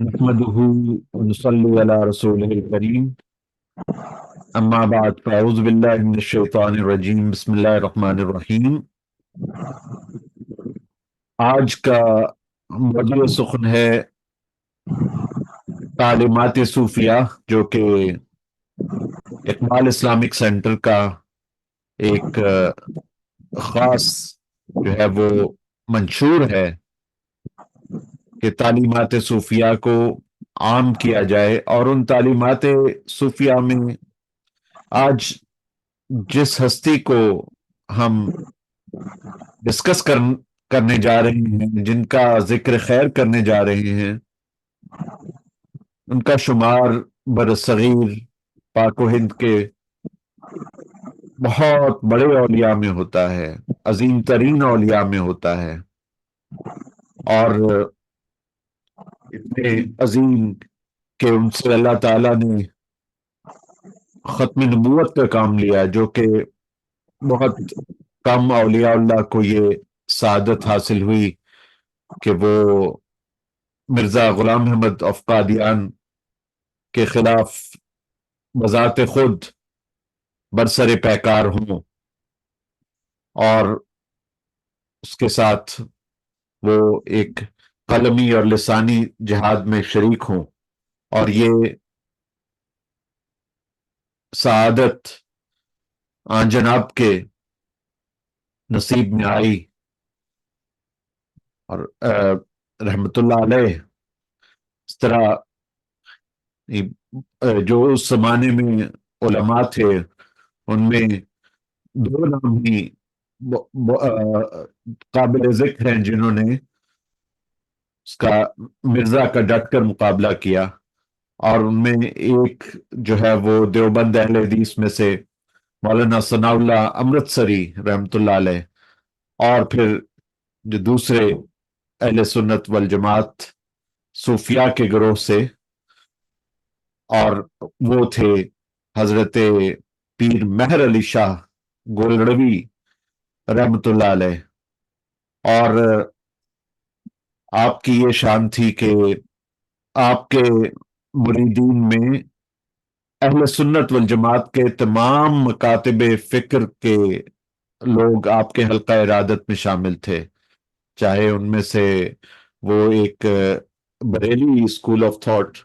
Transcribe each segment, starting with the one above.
نحمده ونصلي على رسوله الكريم اما بعد فاعوذ باللہ من الشیطان الرجیم بسم اللہ الرحمن الرحیم۔ آج کا موضوع سخن ہے تعلیمات صوفیہ، جو کہ اقبال اسلامک سینٹر کا ایک خاص جو ہے وہ منشور ہے کہ تعلیمات صوفیہ کو عام کیا جائے، اور ان تعلیمات صوفیہ میں آج جس ہستی کو ہم ڈسکس کرنے جا رہے ہیں، جن کا ذکر خیر کرنے جا رہے ہیں، ان کا شمار برصغیر پاک و ہند کے بہت بڑے اولیاء میں ہوتا ہے، عظیم ترین اولیاء میں ہوتا ہے، اور اتنے عظیم کہ ان سے اللہ تعالیٰ نے ختم نبوت کا کام لیا، جو کہ بہت کم اولیاء اللہ کو یہ سعادت حاصل ہوئی کہ وہ مرزا غلام احمد آف قادیان کے خلاف بذات خود برسر پیکار ہوں، اور اس کے ساتھ وہ ایک قلمی اور لسانی جہاد میں شریک ہوں، اور یہ سعادت آن جناب کے نصیب میں آئی، اور رحمت اللہ علیہ اس طرح جو اس زمانے میں علماء تھے، ان میں دو نام ہی قابل ذکر ہیں جنہوں نے اس کا مرزا کا ڈٹ کر مقابلہ کیا، اور ان میں ایک جو ہے وہ دیوبند اہل حدیث میں سے مولانا ثناء اللہ امرتسری رحمت اللہ علیہ، اور پھر جو دوسرے اہل سنت والجماعت صوفیاء کے گروہ سے، اور وہ تھے حضرت پیر مہر علی شاہ گولڑوی رحمت اللہ علیہ۔ اور آپ کی یہ شان تھی کہ آپ کے مریدین میں اہل سنت والجماعت کے تمام مکاتب فکر کے لوگ آپ کے حلقہ ارادت میں شامل تھے، چاہے ان میں سے وہ ایک بریلی اسکول آف تھاٹ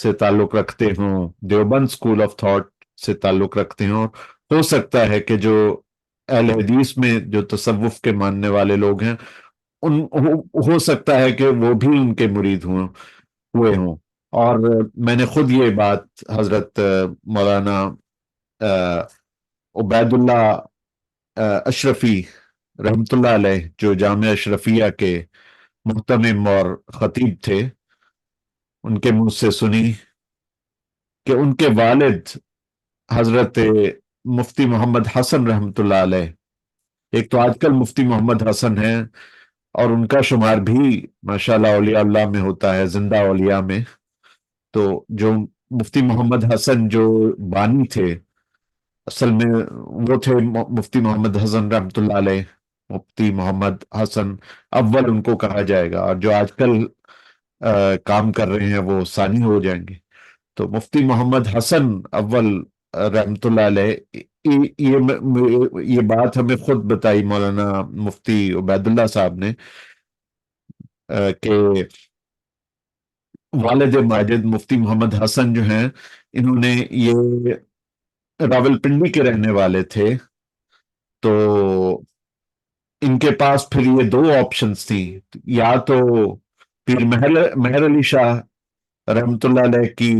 سے تعلق رکھتے ہوں، دیوبند اسکول آف تھاٹ سے تعلق رکھتے ہوں۔ ہو سکتا ہے کہ جو اہل حدیث میں جو تصوف کے ماننے والے لوگ ہیں، ہو سکتا ہے کہ وہ بھی ان کے مرید ہوئے ہوں۔ اور میں نے خود یہ بات حضرت مولانا عبید اللہ اشرفی رحمت اللہ علیہ، جو جامعہ اشرفیہ کے محتمم اور خطیب تھے، ان کے منہ سے سنی کہ ان کے والد حضرت مفتی محمد حسن رحمت اللہ علیہ، ایک تو آج کل مفتی محمد حسن ہیں، اور ان کا شمار بھی ماشاءاللہ اولیاء اللہ میں ہوتا ہے، زندہ اولیاء میں۔ تو جو مفتی محمد حسن جو بانی تھے، اصل میں وہ تھے مفتی محمد حسن رحمت اللہ علیہ، مفتی محمد حسن اول ان کو کہا جائے گا، اور جو آج کل کام کر رہے ہیں وہ ثانی ہو جائیں گے۔ تو مفتی محمد حسن اول رحمت اللہ علیہ، یہ بات ہمیں خود بتائی مولانا مفتی عبید اللہ صاحب نے، کہ والد ماجد مفتی محمد حسن جو ہیں، انہوں نے یہ راولپنڈی کے رہنے والے تھے، تو ان کے پاس پھر یہ دو آپشنز تھی، یا تو پیر مہر علی شاہ رحمت اللہ علیہ کی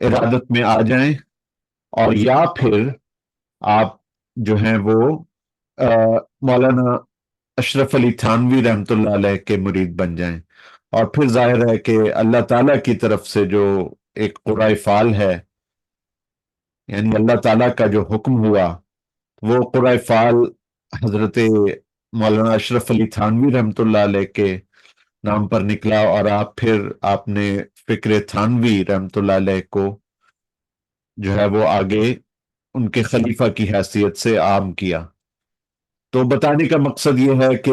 ارادت میں آ جائیں، اور یا پھر آپ جو ہیں وہ مولانا اشرف علی تھانوی رحمت اللہ علیہ کے مرید بن جائیں۔ اور پھر ظاہر ہے کہ اللہ تعالیٰ کی طرف سے جو ایک قرۂ فعال ہے، یعنی اللہ تعالیٰ کا جو حکم ہوا، وہ قرۂ فعال حضرت مولانا اشرف علی تھانوی رحمت اللہ علیہ کے نام پر نکلا، اور آپ نے فکر تھانوی رحمت اللہ علیہ کو جو ہے وہ آگے ان کے خلیفہ کی حیثیت سے عام کیا۔ تو بتانے کا مقصد یہ ہے کہ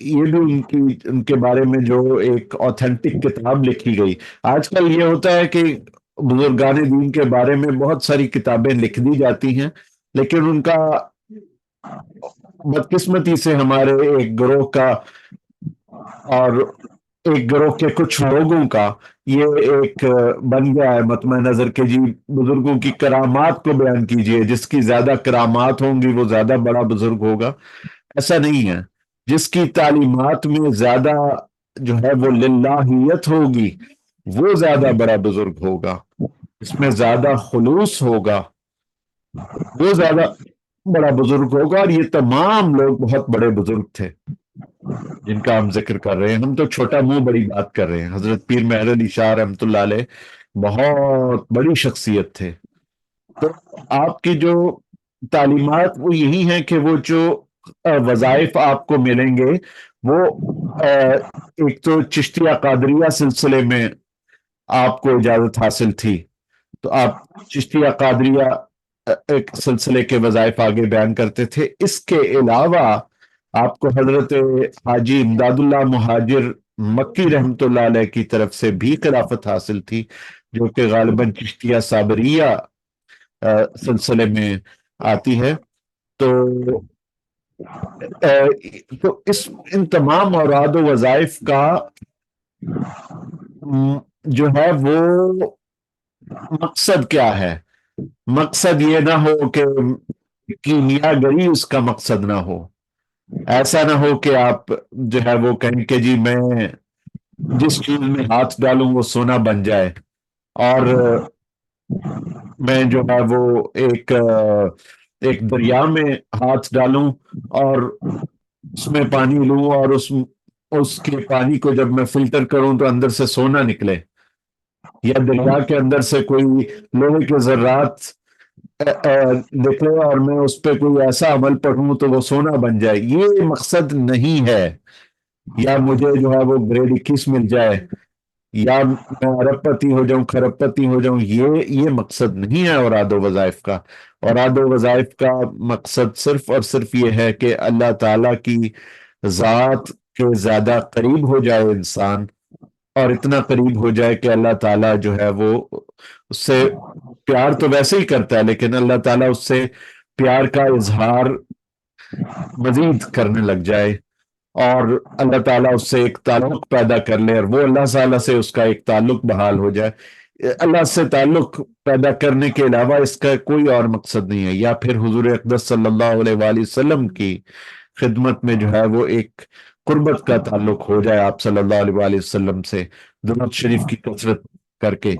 یہ بھی ان کے بارے میں جو ایک آتھینٹک کتاب لکھی گئی. آج کل یہ ہوتا ہے کہ بزرگان دین کے بارے میں بہت ساری کتابیں لکھ دی جاتی ہیں، لیکن ان کا بدقسمتی سے ہمارے ایک گروہ کا اور ایک گروہ کے کچھ لوگوں کا یہ ایک بن گیا ہے مطمع نظر کہ جی بزرگوں کی کرامات کو بیان کیجئے، جس کی زیادہ کرامات ہوں گی وہ زیادہ بڑا بزرگ ہوگا. ایسا نہیں ہے. جس کی تعلیمات میں زیادہ جو ہے وہ للہیت ہوگی وہ زیادہ بڑا بزرگ ہوگا، اس میں زیادہ خلوص ہوگا وہ زیادہ بڑا بزرگ ہوگا. اور یہ تمام لوگ بہت بڑے بزرگ تھے جن کا ہم ذکر کر رہے ہیں. ہم تو چھوٹا منہ بڑی بات کر رہے ہیں. حضرت پیر مہر علی شاہ رحمۃ اللہ علیہ بہت بڑی شخصیت تھے. تو آپ کی جو تعلیمات وہ یہی ہیں کہ وہ جو وظائف آپ کو ملیں گے وہ ایک تو چشتیہ قادریہ سلسلے میں آپ کو اجازت حاصل تھی، تو آپ چشتیہ قادریہ ایک سلسلے کے وظائف آگے بیان کرتے تھے. اس کے علاوہ آپ کو حضرت حاجی امداد اللہ مہاجر مکی رحمۃ اللہ علیہ کی طرف سے بھی خلافت حاصل تھی، جو کہ غالباً چشتیہ صابریہ سلسلے میں آتی ہے. تو ان تمام اوراد و وظائف کا جو ہے وہ مقصد کیا ہے؟ مقصد یہ نہ ہو کہ کیمیا گری اس کا مقصد نہ ہو. ایسا نہ ہو کہ آپ جو ہے وہ کہیں کہ جی میں جس چیز میں ہاتھ ڈالوں وہ سونا بن جائے، اور میں جو ہے وہ ایک دریا میں ہاتھ ڈالوں اور اس میں پانی لوں اور اس کے پانی کو جب میں فلٹر کروں تو اندر سے سونا نکلے، یا دریا کے اندر سے کوئی لوہے کے ذرات نکلے اور میں اس پہ کوئی ایسا عمل پڑھوں تو وہ سونا بن جائے. یہ مقصد نہیں ہے. یا مجھے جو ہے وہ گریڈ 21 مل جائے، یا میں ارب پتی ہو جاؤں کھرب پتی ہو جاؤں، یہ مقصد نہیں ہے اوراد و وظائف کا. اوراد و وظائف کا مقصد صرف اور صرف یہ ہے کہ اللہ تعالیٰ کی ذات کے زیادہ قریب ہو جائے انسان، اور اتنا قریب ہو جائے کہ اللہ تعالیٰ جو ہے وہ اس سے پیار تو ویسے ہی کرتا ہے، لیکن اللہ تعالیٰ اس سے پیار کا اظہار مزید کرنے لگ جائے، اور اللہ تعالیٰ اس سے ایک تعلق پیدا کر لے، اور وہ اللہ تعالیٰ سے اس کا ایک تعلق بحال ہو جائے. اللہ سے تعلق پیدا کرنے کے علاوہ اس کا کوئی اور مقصد نہیں ہے. یا پھر حضور اقدس صلی اللہ علیہ وآلہ وسلم کی خدمت میں جو ہے وہ ایک قربت کا تعلق ہو جائے آپ صلی اللہ علیہ وآلہ وسلم سے درود شریف کی کثرت کر کے.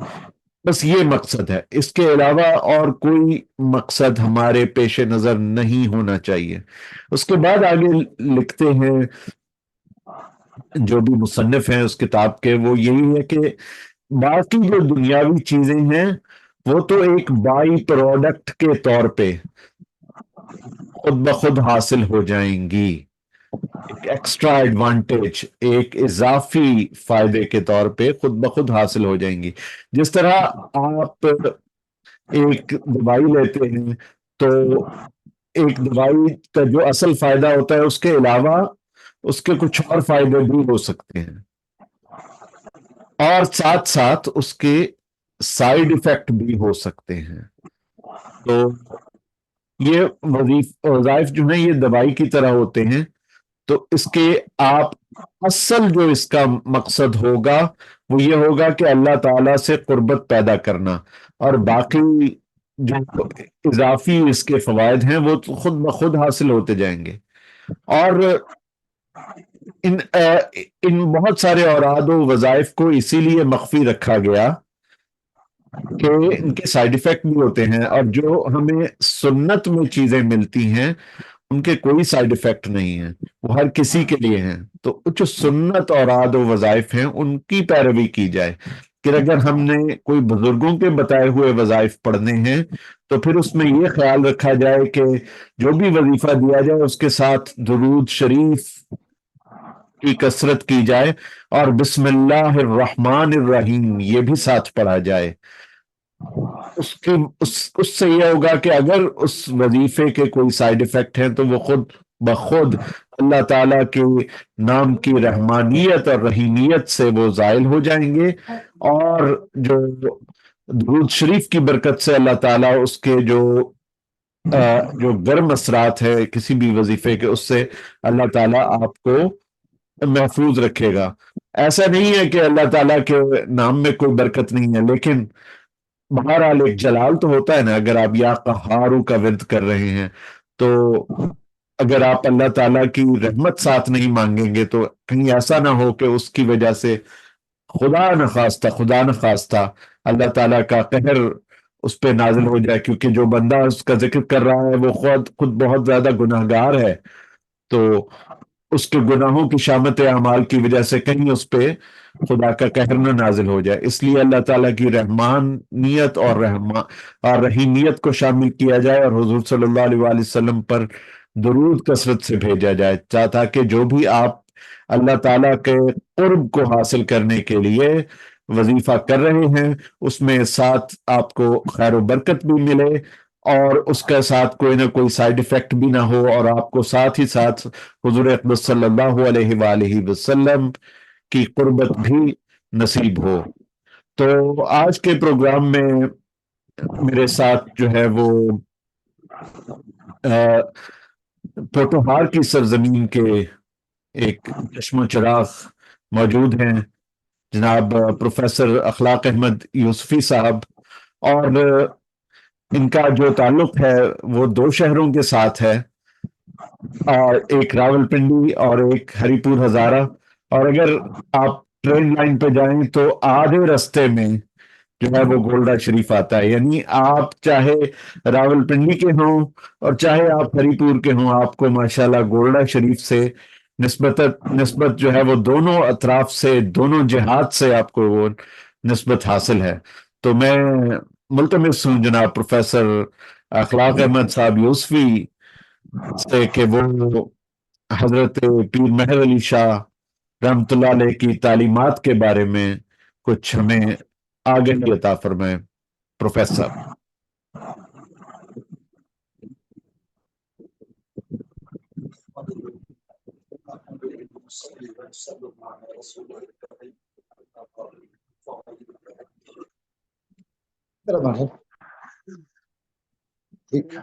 بس یہ مقصد ہے. اس کے علاوہ اور کوئی مقصد ہمارے پیش نظر نہیں ہونا چاہیے. اس کے بعد آگے لکھتے ہیں جو بھی مصنف ہیں اس کتاب کے، وہ یہی ہے کہ باقی جو دنیاوی چیزیں ہیں وہ تو ایک بائی پروڈکٹ کے طور پہ خود بخود حاصل ہو جائیں گی، ایک ایکسٹرا ایڈوانٹیج، ایک اضافی فائدے کے طور پہ خود بخود حاصل ہو جائیں گی. جس طرح آپ ایک دوائی لیتے ہیں تو ایک دوائی کا جو اصل فائدہ ہوتا ہے اس کے علاوہ اس کے کچھ اور فائدے بھی ہو سکتے ہیں، اور ساتھ ساتھ اس کے سائیڈ ایفیکٹ بھی ہو سکتے ہیں. تو یہ وظائف جو ہیں یہ دوائی کی طرح ہوتے ہیں. تو اس کے آپ اصل جو اس کا مقصد ہوگا وہ یہ ہوگا کہ اللہ تعالیٰ سے قربت پیدا کرنا، اور باقی جو اضافی اس کے فوائد ہیں وہ خود بخود حاصل ہوتے جائیں گے. اور ان بہت سارے اوراد و وظائف کو اسی لیے مخفی رکھا گیا کہ ان کے سائیڈ ایفیکٹ بھی ہوتے ہیں، اور جو ہمیں سنت میں چیزیں ملتی ہیں ان کے کوئی سائیڈ ایفیکٹ نہیں ہیں، وہ ہر کسی کے لیے ہیں. تو جو سنت اوراد و وظائف ہیں ان کی پیروی کی جائے. کہ اگر ہم نے کوئی بزرگوں کے بتائے ہوئے وظائف پڑھنے ہیں تو پھر اس میں یہ خیال رکھا جائے کہ جو بھی وظیفہ دیا جائے اس کے ساتھ درود شریف کی کثرت کی جائے، اور بسم اللہ الرحمن الرحیم یہ بھی ساتھ پڑھا جائے. اس سے یہ ہوگا کہ اگر اس وظیفے کے کوئی سائیڈ ایفیکٹ ہیں تو وہ خود بخود اللہ تعالیٰ کے نام کی رحمانیت اور رحیمیت سے وہ زائل ہو جائیں گے، اور جو درود شریف کی برکت سے اللہ تعالیٰ اس کے جو گرم اثرات ہے کسی بھی وظیفے کے، اس سے اللہ تعالیٰ آپ کو محفوظ رکھے گا۔ ایسا نہیں ہے کہ اللہ تعالیٰ کے نام میں کوئی برکت نہیں ہے، لیکن بہرحال ایک جلال تو ہوتا ہے نا۔ اگر آپ یا قہارو کا ورد کر رہے ہیں تو اگر آپ اللہ تعالیٰ کی رحمت ساتھ نہیں مانگیں گے تو کہیں ایسا نہ ہو کہ اس کی وجہ سے خدا نخواستہ اللہ تعالیٰ کا قہر اس پہ نازل ہو جائے، کیونکہ جو بندہ اس کا ذکر کر رہا ہے وہ خود بہت زیادہ گناہگار ہے، تو اس کے گناہوں کی شامت اعمال کی وجہ سے کہیں اس پہ خدا کا قہر نہ نازل ہو جائے۔ اس لیے اللہ تعالیٰ کی رحمانیت اور رحیمیت کو شامل کیا جائے، اور حضور صلی اللہ علیہ وآلہ وسلم پر درود کثرت سے بھیجا جائے، تاکہ جو بھی آپ اللہ تعالیٰ کے قرب کو حاصل کرنے کے لیے وظیفہ کر رہے ہیں اس میں ساتھ آپ کو خیر و برکت بھی ملے، اور اس کے ساتھ کوئی نہ کوئی سائیڈ ایفیکٹ بھی نہ ہو، اور آپ کو ساتھ ہی ساتھ حضور اقدس صلی اللہ علیہ وآلہ وسلم کی قربت بھی نصیب ہو۔ تو آج کے پروگرام میں میرے ساتھ جو ہے وہ پوٹوہار کی سرزمین کے ایک چشم و چراغ موجود ہیں، جناب پروفیسر اخلاق احمد یوسفی صاحب، اور ان کا جو تعلق ہے وہ دو شہروں کے ساتھ ہے، اور ایک راول پنڈی اور ایک ہری پور ہزارہ، اور اگر آپ ٹرین لائن پہ جائیں تو آدھے رستے میں جو ہے وہ گولڈا شریف آتا ہے، یعنی آپ چاہے راول پنڈی کے ہوں اور چاہے آپ ہری پور کے ہوں، آپ کو ماشاءاللہ گولڈا شریف سے نسبت جو ہے وہ دونوں اطراف سے، دونوں جہات سے آپ کو وہ نسبت حاصل ہے۔ تو میں ملتمس ہوں جناب پروفیسر اخلاق احمد صاحب یوسفی سے کہ وہ حضرت پیر مہر علی شاہ رحمۃ اللہ علیہ کی تعلیمات کے بارے میں کچھ ہمیں آگاہی عطا فرمائیں۔ پروفیسر ٹھیک۔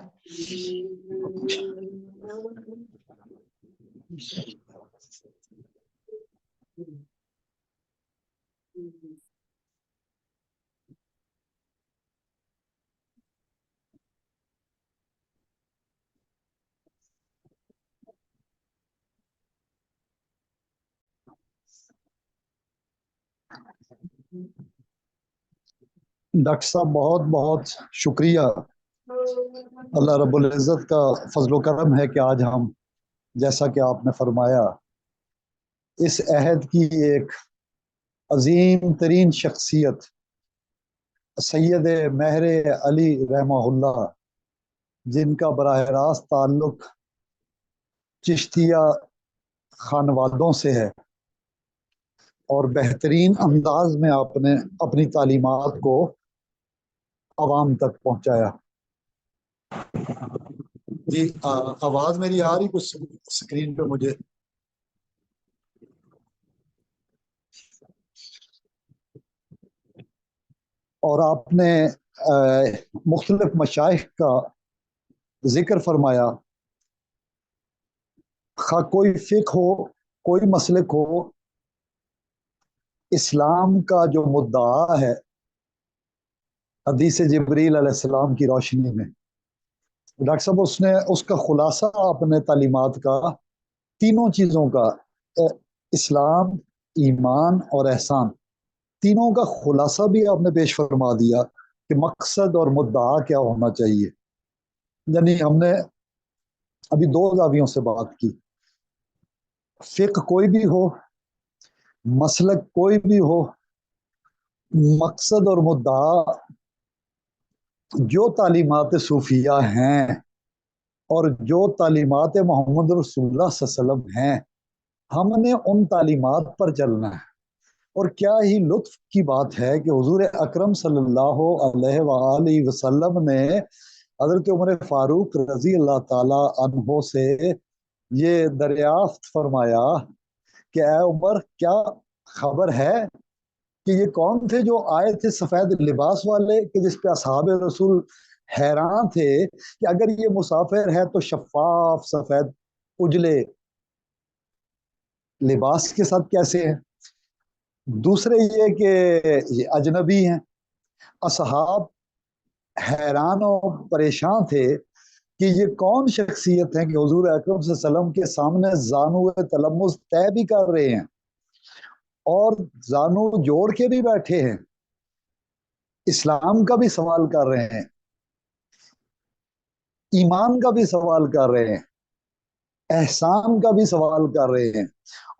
ڈاکٹر صاحب بہت بہت شکریہ۔ اللہ رب العزت کا فضل و کرم ہے کہ آج ہم، جیسا کہ آپ نے فرمایا، اس عہد کی ایک عظیم ترین شخصیت سید مہر علی رحمہ اللہ، جن کا براہ راست تعلق چشتیہ خانوادوں سے ہے، اور بہترین انداز میں آپ نے اپنی تعلیمات کو عوام تک پہنچایا۔ جی آواز میری آ رہی کچھ اسکرین پہ مجھے؟ اور آپ نے مختلف مشائخ کا ذکر فرمایا، خواہ کوئی فقہ ہو، کوئی مسلک ہو، اسلام کا جو مدعا ہے حدیث جبریل علیہ السلام کی روشنی میں، ڈاکٹر صاحب اس کا خلاصہ آپ نے تعلیمات کا تینوں چیزوں کا، اسلام، ایمان اور احسان، تینوں کا خلاصہ بھی آپ نے پیش فرما دیا کہ مقصد اور مدعا کیا ہونا چاہیے۔ یعنی ہم نے ابھی دو زاویوں سے بات کی، فقہ کوئی بھی ہو، مسلک کوئی بھی ہو، مقصد اور مدعا جو تعلیمات صوفیہ ہیں اور جو تعلیمات محمد رسول اللہ صلی اللہ علیہ وسلم ہیں، ہم نے ان تعلیمات پر چلنا ہے۔ اور کیا ہی لطف کی بات ہے کہ حضور اکرم صلی اللہ علیہ وآلہ وسلم نے حضرت عمر فاروق رضی اللہ تعالی عنہ سے یہ دریافت فرمایا کہ اے عمر کیا خبر ہے کہ یہ کون تھے جو آئے تھے سفید لباس والے، کہ جس پہ اصحاب رسول حیران تھے کہ اگر یہ مسافر ہے تو شفاف سفید اجلے لباس کے ساتھ کیسے ہیں؟ دوسرے یہ کہ یہ اجنبی ہیں۔ اصحاب حیران و پریشان تھے کہ یہ کون شخصیت ہے کہ حضور اکرم صلی اللہ علیہ وسلم کے سامنے زانو تلمس طے بھی کر رہے ہیں اور زانو جوڑ کے بھی بیٹھے ہیں، اسلام کا بھی سوال کر رہے ہیں، ایمان کا بھی سوال کر رہے ہیں، احسان کا بھی سوال کر رہے ہیں،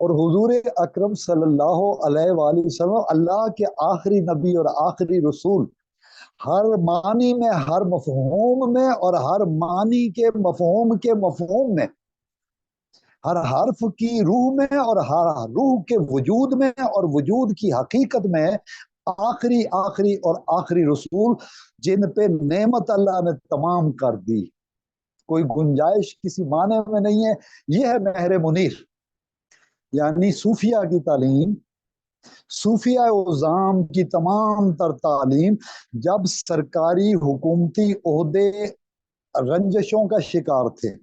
اور حضور اکرم صلی اللہ علیہ وآلہ وسلم اللہ کے آخری نبی اور آخری رسول، ہر معنی میں، ہر مفہوم میں، اور ہر معنی کے مفہوم میں، ہر حرف کی روح میں اور ہر روح کے وجود میں اور وجود کی حقیقت میں آخری اور آخری رسول جن پہ نعمت اللہ نے تمام کر دی، کوئی گنجائش کسی معنی میں نہیں ہے۔ یہ ہے مہر منیر، یعنی صوفیہ کی تعلیم، صوفیہ اعظام کی تمام تر تعلیم جب سرکاری حکومتی عہدے رنجشوں کا شکار تھے،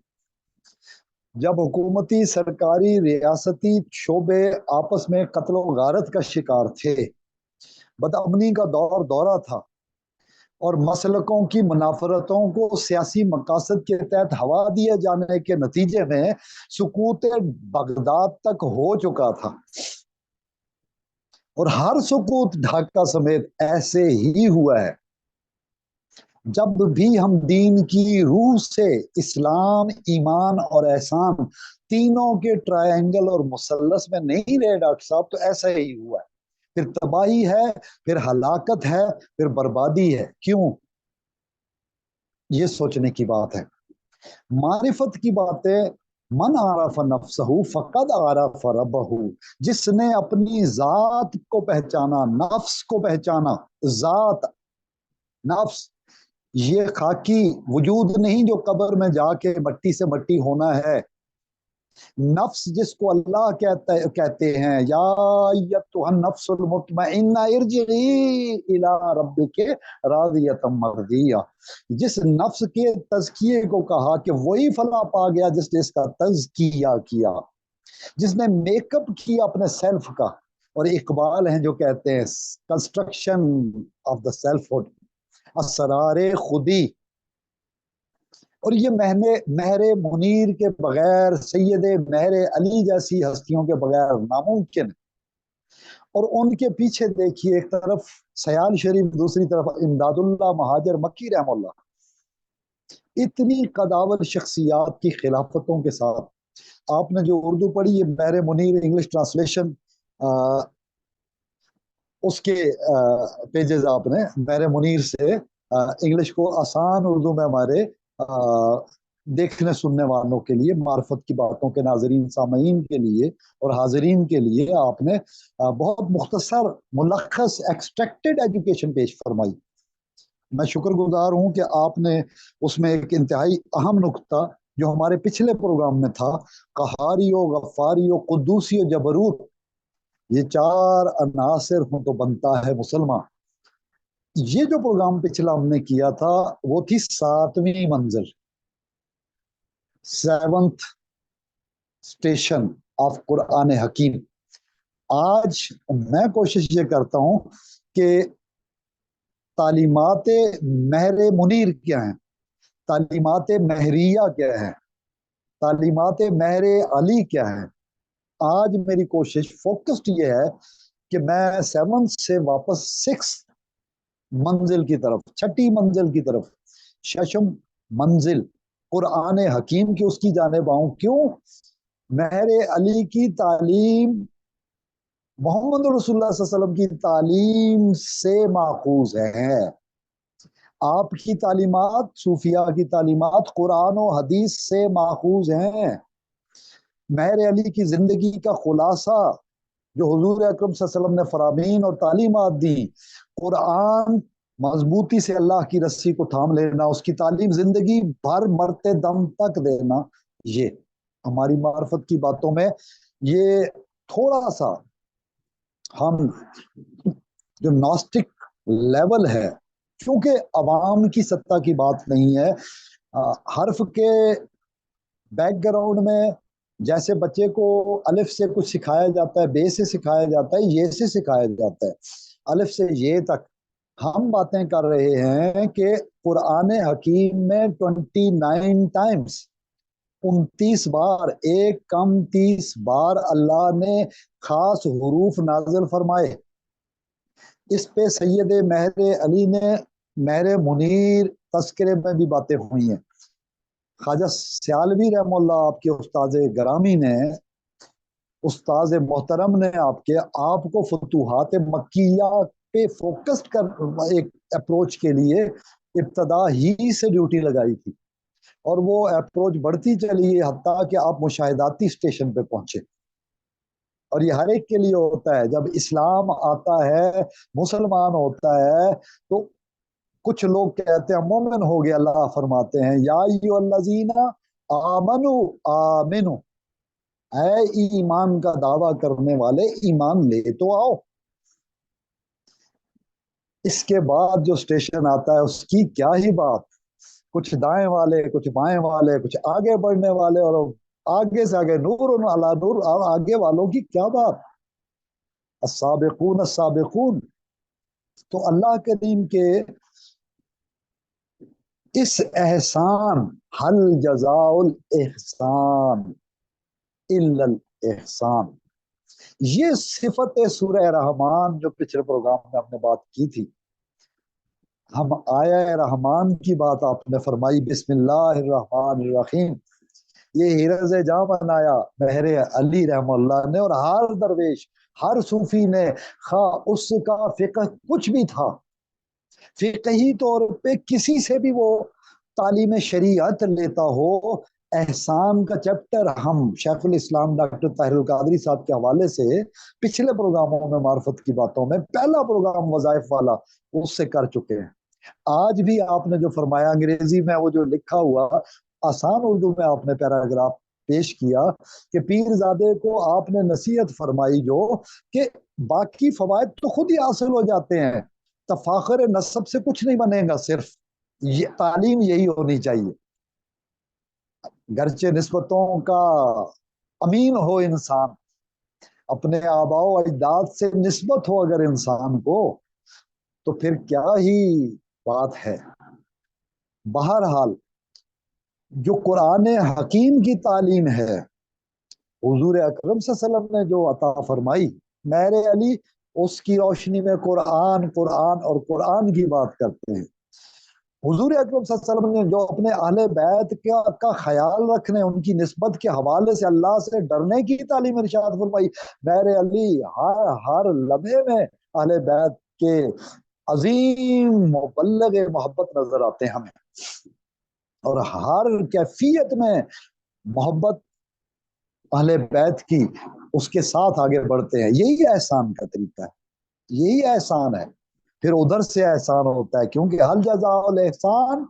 جب حکومتی سرکاری ریاستی شعبے آپس میں قتل و غارت کا شکار تھے، بدامنی کا دورہ تھا، اور مسلکوں کی منافرتوں کو سیاسی مقاصد کے تحت ہوا دیے جانے کے نتیجے میں سقوط بغداد تک ہو چکا تھا، اور ہر سقوط ڈھاکہ سمیت ایسے ہی ہوا ہے۔ جب بھی ہم دین کی روح سے اسلام، ایمان اور احسان تینوں کے ٹرائنگل اور مثلث میں نہیں رہے ڈاکٹر صاحب، تو ایسا ہی ہوا ہے، پھر تباہی ہے، پھر ہلاکت ہے، پھر بربادی ہے۔ کیوں؟ یہ سوچنے کی بات ہے۔ معرفت کی باتیں، من عرف نفسہ فقد عرف ربہ، جس نے اپنی ذات کو پہچانا، نفس کو پہچانا۔ ذات، نفس، یہ خاکی وجود نہیں جو قبر میں جا کے مٹی سے مٹی ہونا ہے۔ نفس جس کو اللہ کہتے ہیں یا ایتھا النفس المطمئنہ ارجعی الی ربک راضیۃ مرضیہ، جس نفس کے تزکیے کو کہا کہ وہی فلاح پا گیا جس نے اس کا تزکیہ کیا، جس نے میک اپ کیا اپنے سیلف کا۔ اور اقبال ہیں جو کہتے ہیں construction of the selfhood, Asrar Khudi. اور یہ مہر منیر کے بغیر، سید مہر علی جیسی ہستیوں کے بغیر ناممکن۔ اور ان کے پیچھے دیکھیے، ایک طرف سیال شریف، دوسری طرف امداد اللہ مہاجر مکی رحم اللہ، اتنی قداور شخصیات کی خلافتوں کے ساتھ۔ آپ نے جو اردو پڑھی، یہ مہر منیر انگلش ٹرانسلیشن، اس کے پیجز آپ نے مہر منیر سے انگلش کو آسان اردو میں ہمارے دیکھنے سننے والوں کے لیے، معرفت کی باتوں کے ناظرین سامعین کے لیے اور حاضرین کے لیے آپ نے بہت مختصر ملخص ایکسٹریکٹڈ ایجوکیشن پیش فرمائی۔ میں شکر گزار ہوں کہ آپ نے اس میں ایک انتہائی اہم نقطہ جو ہمارے پچھلے پروگرام میں تھا، قہاری و غفاری و قدوسی و جبروت، یہ چار عناصر ہوں تو بنتا ہے مسلمان۔ یہ جو پروگرام پچھلا ہم نے کیا تھا وہ تھی 7ویں منزل، 7th اسٹیشن آف قرآن حکیم۔ آج میں کوشش یہ کرتا ہوں کہ تعلیمات مہر منیر کیا ہیں، تعلیمات مہریہ کیا ہیں، تعلیمات مہر علی کیا ہیں۔ آج میری کوشش فوکسڈ یہ ہے کہ میں 7 سے واپس 6 منزل کی طرف، 6ٹھی منزل کی طرف، 6م منزل قرآن حکیم کی، اس کی جانب آؤں۔ کیوں؟ مہر علی کی تعلیم محمد رسول اللہ صلی اللہ علیہ وسلم کی تعلیم سے ماخوذ ہے۔ آپ کی تعلیمات، صوفیہ کی تعلیمات قرآن و حدیث سے ماخوذ ہیں۔ مہر علی کی زندگی کا خلاصہ جو حضور اکرم صلی اللہ علیہ وسلم نے فرامین اور تعلیمات دی، قرآن مضبوطی سے اللہ کی رسی کو تھام لینا، اس کی تعلیم زندگی بھر مرتے دم تک دینا، یہ ہماری معرفت کی باتوں میں یہ تھوڑا سا ہم جو ناسٹک لیول ہے، چونکہ عوام کی سطح کی بات نہیں ہے، حرف کے بیک گراؤنڈ میں جیسے بچے کو الف سے کچھ سکھایا جاتا ہے، بے سے سکھایا جاتا ہے، یہ سے سکھایا جاتا ہے، الف سے یہ تک ہم باتیں کر رہے ہیں کہ قرآن حکیم میں 29 ٹائمز 29 بار، ایک کم 30 بار اللہ نے خاص حروف نازل فرمائے۔ اس پہ سید مہر علی نے مہر منیر تذکرے میں بھی باتیں ہوئی ہیں۔ خواجہ سیالوی رحم اللہ آپ کے استاذ گرامی نے، استاذ محترم نے آپ کو فتوحات مکیہ پہ فوکس کر ایک اپروچ کے لیے ابتدا ہی سے ڈیوٹی لگائی تھی، اور وہ اپروچ بڑھتی چلی ہے حتیٰ کہ آپ مشاہداتی سٹیشن پہ پہنچے۔ اور یہ ہر ایک کے لیے ہوتا ہے، جب اسلام آتا ہے، مسلمان ہوتا ہے، تو کچھ لوگ کہتے ہیں مومن ہو گیا، اللہ فرماتے ہیں یا ایھا الذین آمنوا آمنوا، اے ایمان کا دعویٰ کرنے والے ایمان لے تو آؤ۔ اس کے بعد جو سٹیشن آتا ہے اس کی کیا ہی بات، کچھ دائیں والے، کچھ بائیں والے، کچھ آگے بڑھنے والے، اور آگے سے آگے نور علی نور، اور آگے والوں کی کیا بات، السابقون السابقون۔ تو اللہ کریم کے اس احسان، حل جزاء الاحسان الا الاحسان، یہ صفت سورہ رحمان جو پچھلے پروگرام میں ہم نے بات کی تھی، ہم آیا رحمان کی بات آپ نے فرمائی، بسم اللہ الرحمن الرحیم، یہ ہرز جاں بنایا مہر علی رحم اللہ نے، اور ہر درویش، ہر صوفی نے، خواہ اس کا فقہ کچھ بھی تھا، فقہی طور پہ کسی سے بھی وہ تعلیم شریعت لیتا ہو، احسان کا چیپٹر ہم شیخ الاسلام ڈاکٹر طاہر القادری صاحب کے حوالے سے پچھلے پروگراموں میں معرفت کی باتوں میں پہلا پروگرام وظائف والا اس سے کر چکے ہیں۔ آج بھی آپ نے جو فرمایا انگریزی میں وہ جو لکھا ہوا آسان اردو میں آپ نے پیراگراف پیش کیا کہ پیر زادے کو آپ نے نصیحت فرمائی جو کہ باقی فوائد تو خود ہی حاصل ہو جاتے ہیں، تفاخر نسب سے کچھ نہیں بنے گا، صرف یہ تعلیم یہی ہونی چاہیے، گرچہ نسبتوں کا امین ہو انسان، اپنے آباء و اجداد سے نسبت ہو اگر انسان کو، تو پھر کیا ہی بات ہے۔ بہرحال جو قرآن حکیم کی تعلیم ہے، حضور اکرم صلی اللہ علیہ وسلم نے جو عطا فرمائی، مہر علی اس کی روشنی میں قرآن قرآن اور قرآن کی بات کرتے ہیں۔ حضور اکرم صلی اللہ علیہ وسلم نے جو اپنے اہل بیت کا خیال رکھنے، ان کی نسبت کے حوالے سے اللہ سے ڈرنے کی تعلیم ارشاد فرمائی، مہر علی ہر لمحے میں اہل بیت کے عظیم مبلغ محبت نظر آتے ہیں ہمیں، اور ہر کیفیت میں محبت اہل بیت کی اس کے ساتھ آگے بڑھتے ہیں۔ یہی احسان کا طریقہ ہے، یہی احسان ہے، پھر ادھر سے احسان ہوتا ہے، کیونکہ حل جزاء الاحسان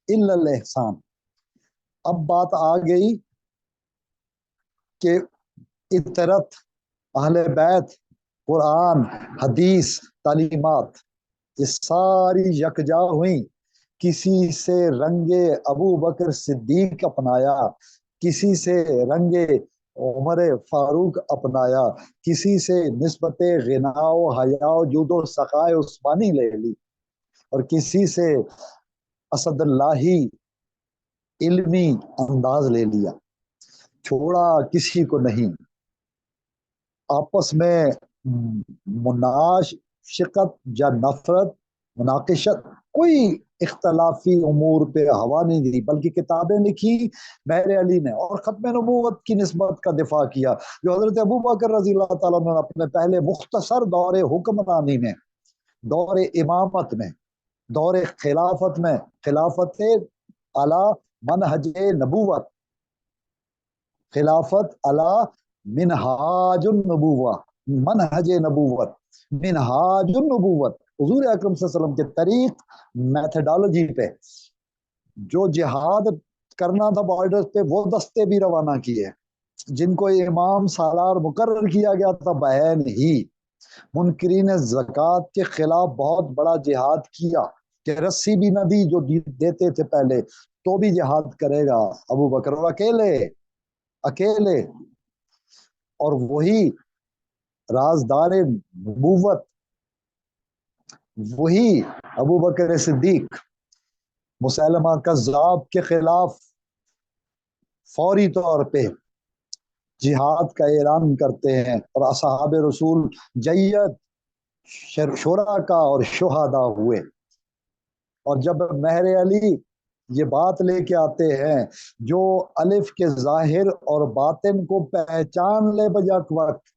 الا الاحسان۔ اب بات آ گئی کہ اطرت، اہل بیت، قرآن، حدیث، تعلیمات، یہ ساری یکجا ہوئیں، کسی سے رنگ ابو بکر صدیق اپنایا، کسی سے رنگ عمر فاروق اپنایا، کسی سے نسبت غنا و حیا و جود و سخائے عثمانی لے لی، اور کسی سے اسد اللہی علمی انداز لے لیا، چھوڑا کسی کو نہیں۔ آپس میں مناشقت یا نفرت، مناقشت، کوئی اختلافی امور پہ ہوا نہیں دی، بلکہ کتابیں لکھی مہر علی نے، اور ختم نبوت کی نسبت کا دفاع کیا، جو حضرت ابو بکر رضی اللہ تعالیٰ نے اپنے پہلے مختصر دور حکمرانی میں، دور امامت میں، دور خلافت میں، خلافت علی منہج نبوت، خلافت علی منہاج النبوہ، منہج نبوت، منہاج النبوت، حضور اکرم صلی اللہ علیہ وسلم کے طریق، میتھڈالوجی پہ جو جہاد کرنا تھا بارڈر پہ وہ دستے بھی روانہ کیے جن کو امام سالار مقرر کیا گیا تھا بعین ہی. منکرین زکوٰۃ کے خلاف بہت بڑا جہاد کیا کہ رسی بھی نہ دی جو دیتے تھے پہلے تو بھی جہاد کرے گا. ابو بکر اکیلے اور وہی رازدار نبوت وہی ابو بکر صدیق مسلمہ کذاب کے خلاف فوری طور پہ جہاد کا اعلان کرتے ہیں اور اصحاب رسول جید شرکا اور شہداء ہوئے. اور جب مہر علی یہ بات لے کے آتے ہیں جو الف کے ظاہر اور باطن کو پہچان لے بجاک وقت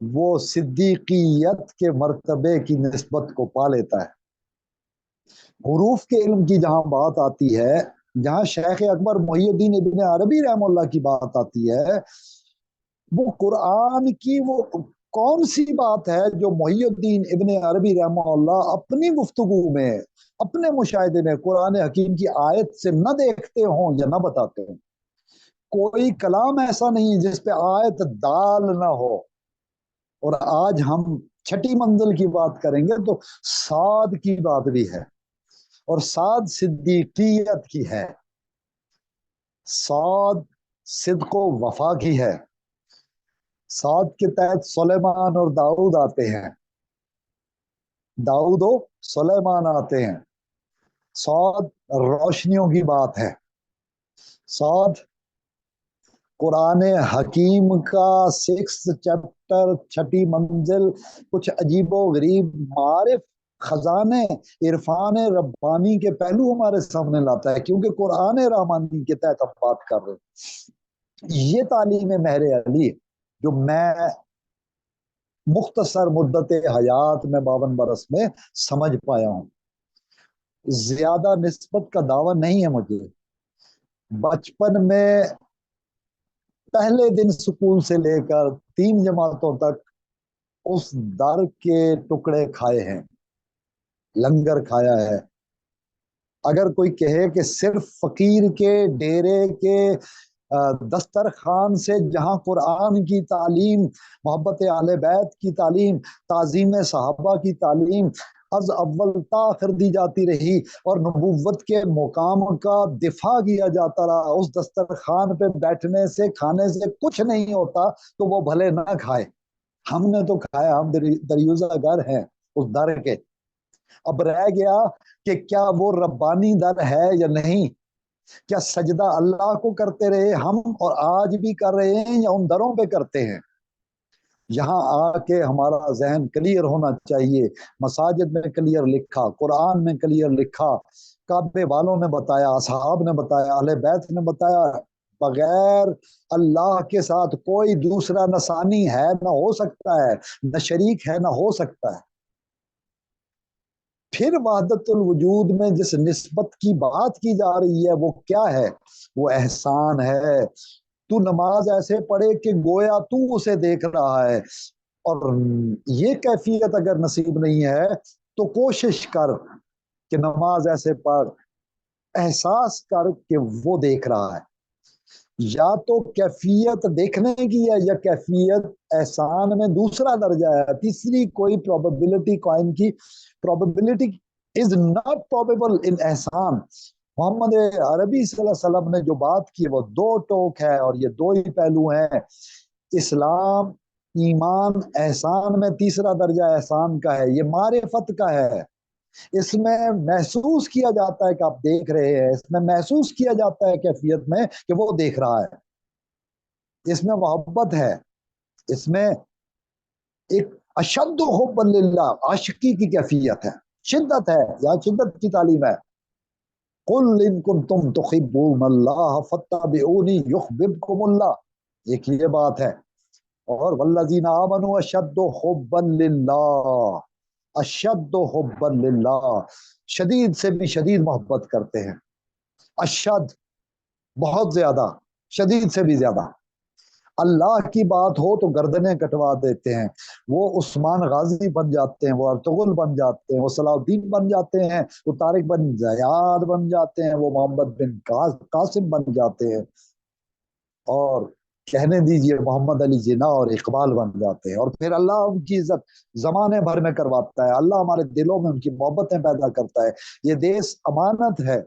وہ صدیقیت کے مرتبے کی نسبت کو پا لیتا ہے. حروف کے علم کی جہاں بات آتی ہے جہاں شیخ اکبر محی الدین ابن عربی رحم اللہ کی بات آتی ہے وہ قرآن کی وہ کون سی بات ہے جو محی الدین ابن عربی رحمہ اللہ اپنی گفتگو میں اپنے مشاہدے میں قرآن حکیم کی آیت سے نہ دیکھتے ہوں یا نہ بتاتے ہوں. کوئی کلام ایسا نہیں جس پہ آیت دال نہ ہو. اور آج ہم چھٹی منزل کی بات کریں گے تو صاد کی بات بھی ہے اور صاد صدیقیت کی ہے. صاد صدق و وفا کی ہے. صاد کے تحت سلیمان اور داؤد آتے ہیں. داؤد و سلیمان آتے ہیں. صاد روشنیوں کی بات ہے. صاد قرآن حکیم کا 6 چیپٹر چھٹی منزل کچھ عجیب و غریب معارف خزانے عرفان ربانی کے پہلو ہمارے سامنے لاتا ہے کیونکہ قرآن رحمانی کے تحت ہم بات کر رہے ہیں. یہ تعلیم مہر علی جو میں مختصر مدت حیات میں 52 برس میں سمجھ پایا ہوں. زیادہ نسبت کا دعویٰ نہیں ہے مجھے. بچپن میں پہلے دن سکول سے لے کر 3 جماعتوں تک اس در کے ٹکڑے کھائے ہیں لنگر کھایا ہے. اگر کوئی کہے کہ صرف فقیر کے ڈیرے کے دسترخوان سے جہاں قرآن کی تعلیم محبت اہل بیت کی تعلیم تعظیم صحابہ کی تعلیم از اول تا آخر دی جاتی رہی اور نبوت کے مقام کا دفاع کیا جاتا رہا اس دسترخوان پہ بیٹھنے سے کھانے سے کچھ نہیں ہوتا تو وہ بھلے نہ کھائے. ہم نے تو کھایا. ہم دریوزہ گر ہیں اس در کے. اب رہ گیا کہ کیا وہ ربانی در ہے یا نہیں. کیا سجدہ اللہ کو کرتے رہے ہم اور آج بھی کر رہے ہیں یا ان دروں پہ کرتے ہیں. یہاں آ کے ہمارا ذہن کلیئر ہونا چاہیے. مساجد میں کلیئر لکھا, قرآن میں کلیئر لکھا, کعبے والوں نے بتایا, اصحاب نے بتایا, اہل بیت نے بتایا, بغیر اللہ کے ساتھ کوئی دوسرا نہ ثانی ہے نہ ہو سکتا ہے, نہ شریک ہے نہ ہو سکتا ہے. پھر وحدت الوجود میں جس نسبت کی بات کی جا رہی ہے وہ کیا ہے؟ وہ احسان ہے. تو نماز ایسے پڑھے کہ گویا تو اسے دیکھ رہا ہے. اور یہ کیفیت اگر نصیب نہیں ہے تو کوشش کر کہ نماز ایسے پڑھ, احساس کر کہ وہ دیکھ رہا ہے. یا تو کیفیت دیکھنے کی ہے یا کیفیت احسان میں دوسرا درجہ ہے. تیسری کوئی پروبیبلٹی کوئن کی probability is not probable in احسان. محمد عربی صلی اللہ علیہ وسلم نے جو بات کی وہ 2 ٹوک ہے اور یہ 2 ہی پہلو ہیں. اسلام ایمان احسان میں تیسرا درجہ احسان کا ہے. یہ معرفت کا ہے. اس میں محسوس کیا جاتا ہے کہ آپ دیکھ رہے ہیں. اس میں محسوس کیا جاتا ہے کیفیت میں کہ وہ دیکھ رہا ہے. اس میں محبت ہے. اس میں ایک اشد حب للہ عاشقی کی کیفیت ہے, شدت ہے. یا شدت کی تعلیم ہے. قل ان کنتم تحبون اللہ فاتبعونی یحببکم اللہ. ایک یہ بات ہے. اور والذین آمنوا اشد حبا للہ, اشد حبا للہ, شدید سے بھی شدید محبت کرتے ہیں. اشد بہت زیادہ, شدید سے بھی زیادہ. اللہ کی بات ہو تو گردنیں کٹوا دیتے ہیں، وہ عثمان غازی بن جاتے ہیں، وہ ارطغرل بن جاتے ہیں، وہ صلاح الدین بن جاتے ہیں، وہ طارق بن زیاد بن جاتے ہیں، وہ محمد بن قاسم بن جاتے ہیں، اور کہنے دیجئے محمد علی جناح اور اقبال بن جاتے ہیں، اور پھر اللہ ان کی عزت زمانے بھر میں کرواتا ہے، اللہ ہمارے دلوں میں ان کی محبتیں پیدا کرتا ہے۔ یہ دیس امانت ہے،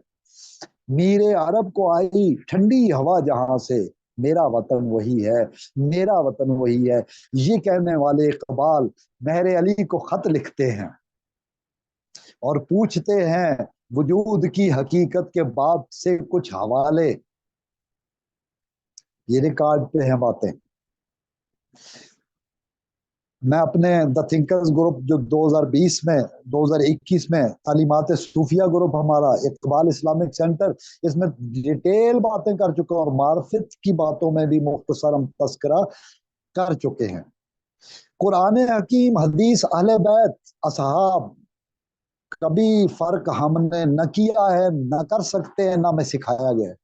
میر عرب کو آئی ٹھنڈی ہوا جہاں سے، میرا وطن وہی ہے، میرا وطن وہی ہے، یہ کہنے والے اقبال مہر علی کو خط لکھتے ہیں اور پوچھتے ہیں وجود کی حقیقت کے بعد سے کچھ حوالے، یہ ریکارڈ پہ ہیں باتیں۔ میں اپنے دا تھنکرز گروپ جو 2020 میں 2021 میں تعلیمات صوفیہ گروپ ہمارا اقبال اسلامک سینٹر، اس میں ڈیٹیل باتیں کر چکا ہوں اور معرفت کی باتوں میں بھی مختصر ہم تذکرہ کر چکے ہیں۔ قرآن حکیم، حدیث، اہل بیت، اصحاب، کبھی فرق ہم نے نہ کیا ہے، نہ کر سکتے ہیں، نہ میں سکھایا گیا ہے،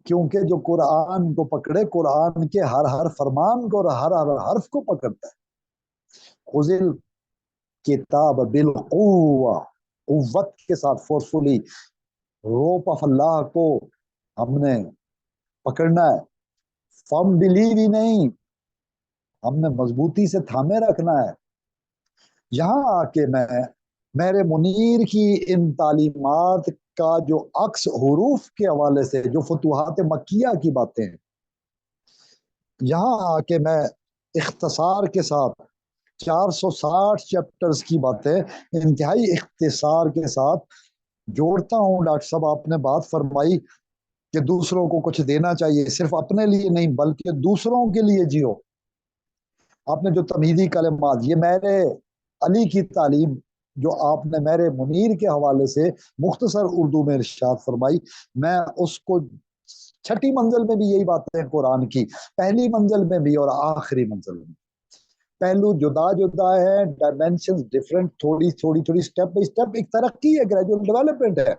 کیونکہ جو قرآن کو پکڑے، قرآن کے ہر فرمان کو اور ہر حرف کو پکڑتا ہے۔ خذل کتاب بالقوہ، قوت کے ساتھ، فورسفلی، روپ آف اللہ کو ہم نے پکڑنا ہے، فم بلیو ہی نہیں، ہم نے مضبوطی سے تھامے رکھنا ہے۔ یہاں آ کے میں میرے منیر کی ان تعلیمات کا جو عکس حروف کے حوالے سے جو فتوحات مکیہ کی باتیں ہیں، یہاں آ کے میں اختصار کے ساتھ 460 چیپٹرز کی باتیں انتہائی اختصار کے ساتھ جوڑتا ہوں۔ ڈاکٹر صاحب آپ نے بات فرمائی کہ دوسروں کو کچھ دینا چاہیے، صرف اپنے لیے نہیں بلکہ دوسروں کے لیے جیو۔ آپ نے جو تمہیدی کلمات، یہ میرے علی کی تعلیم جو آپ نے میرے منیر کے حوالے سے مختصر اردو میں ارشاد فرمائی، میں اس کو چھٹی منزل میں بھی یہی باتیں ہیں قرآن کی، پہلی منزل میں بھی اور آخری منزل میں، پہلو جدا جدا ہے، ڈائمینشنز ڈیفرنٹ، تھوڑی تھوڑی تھوڑی سٹیپ بائی سٹیپ ایک ترقی ہے، گریجول ڈیولپمنٹ ہے۔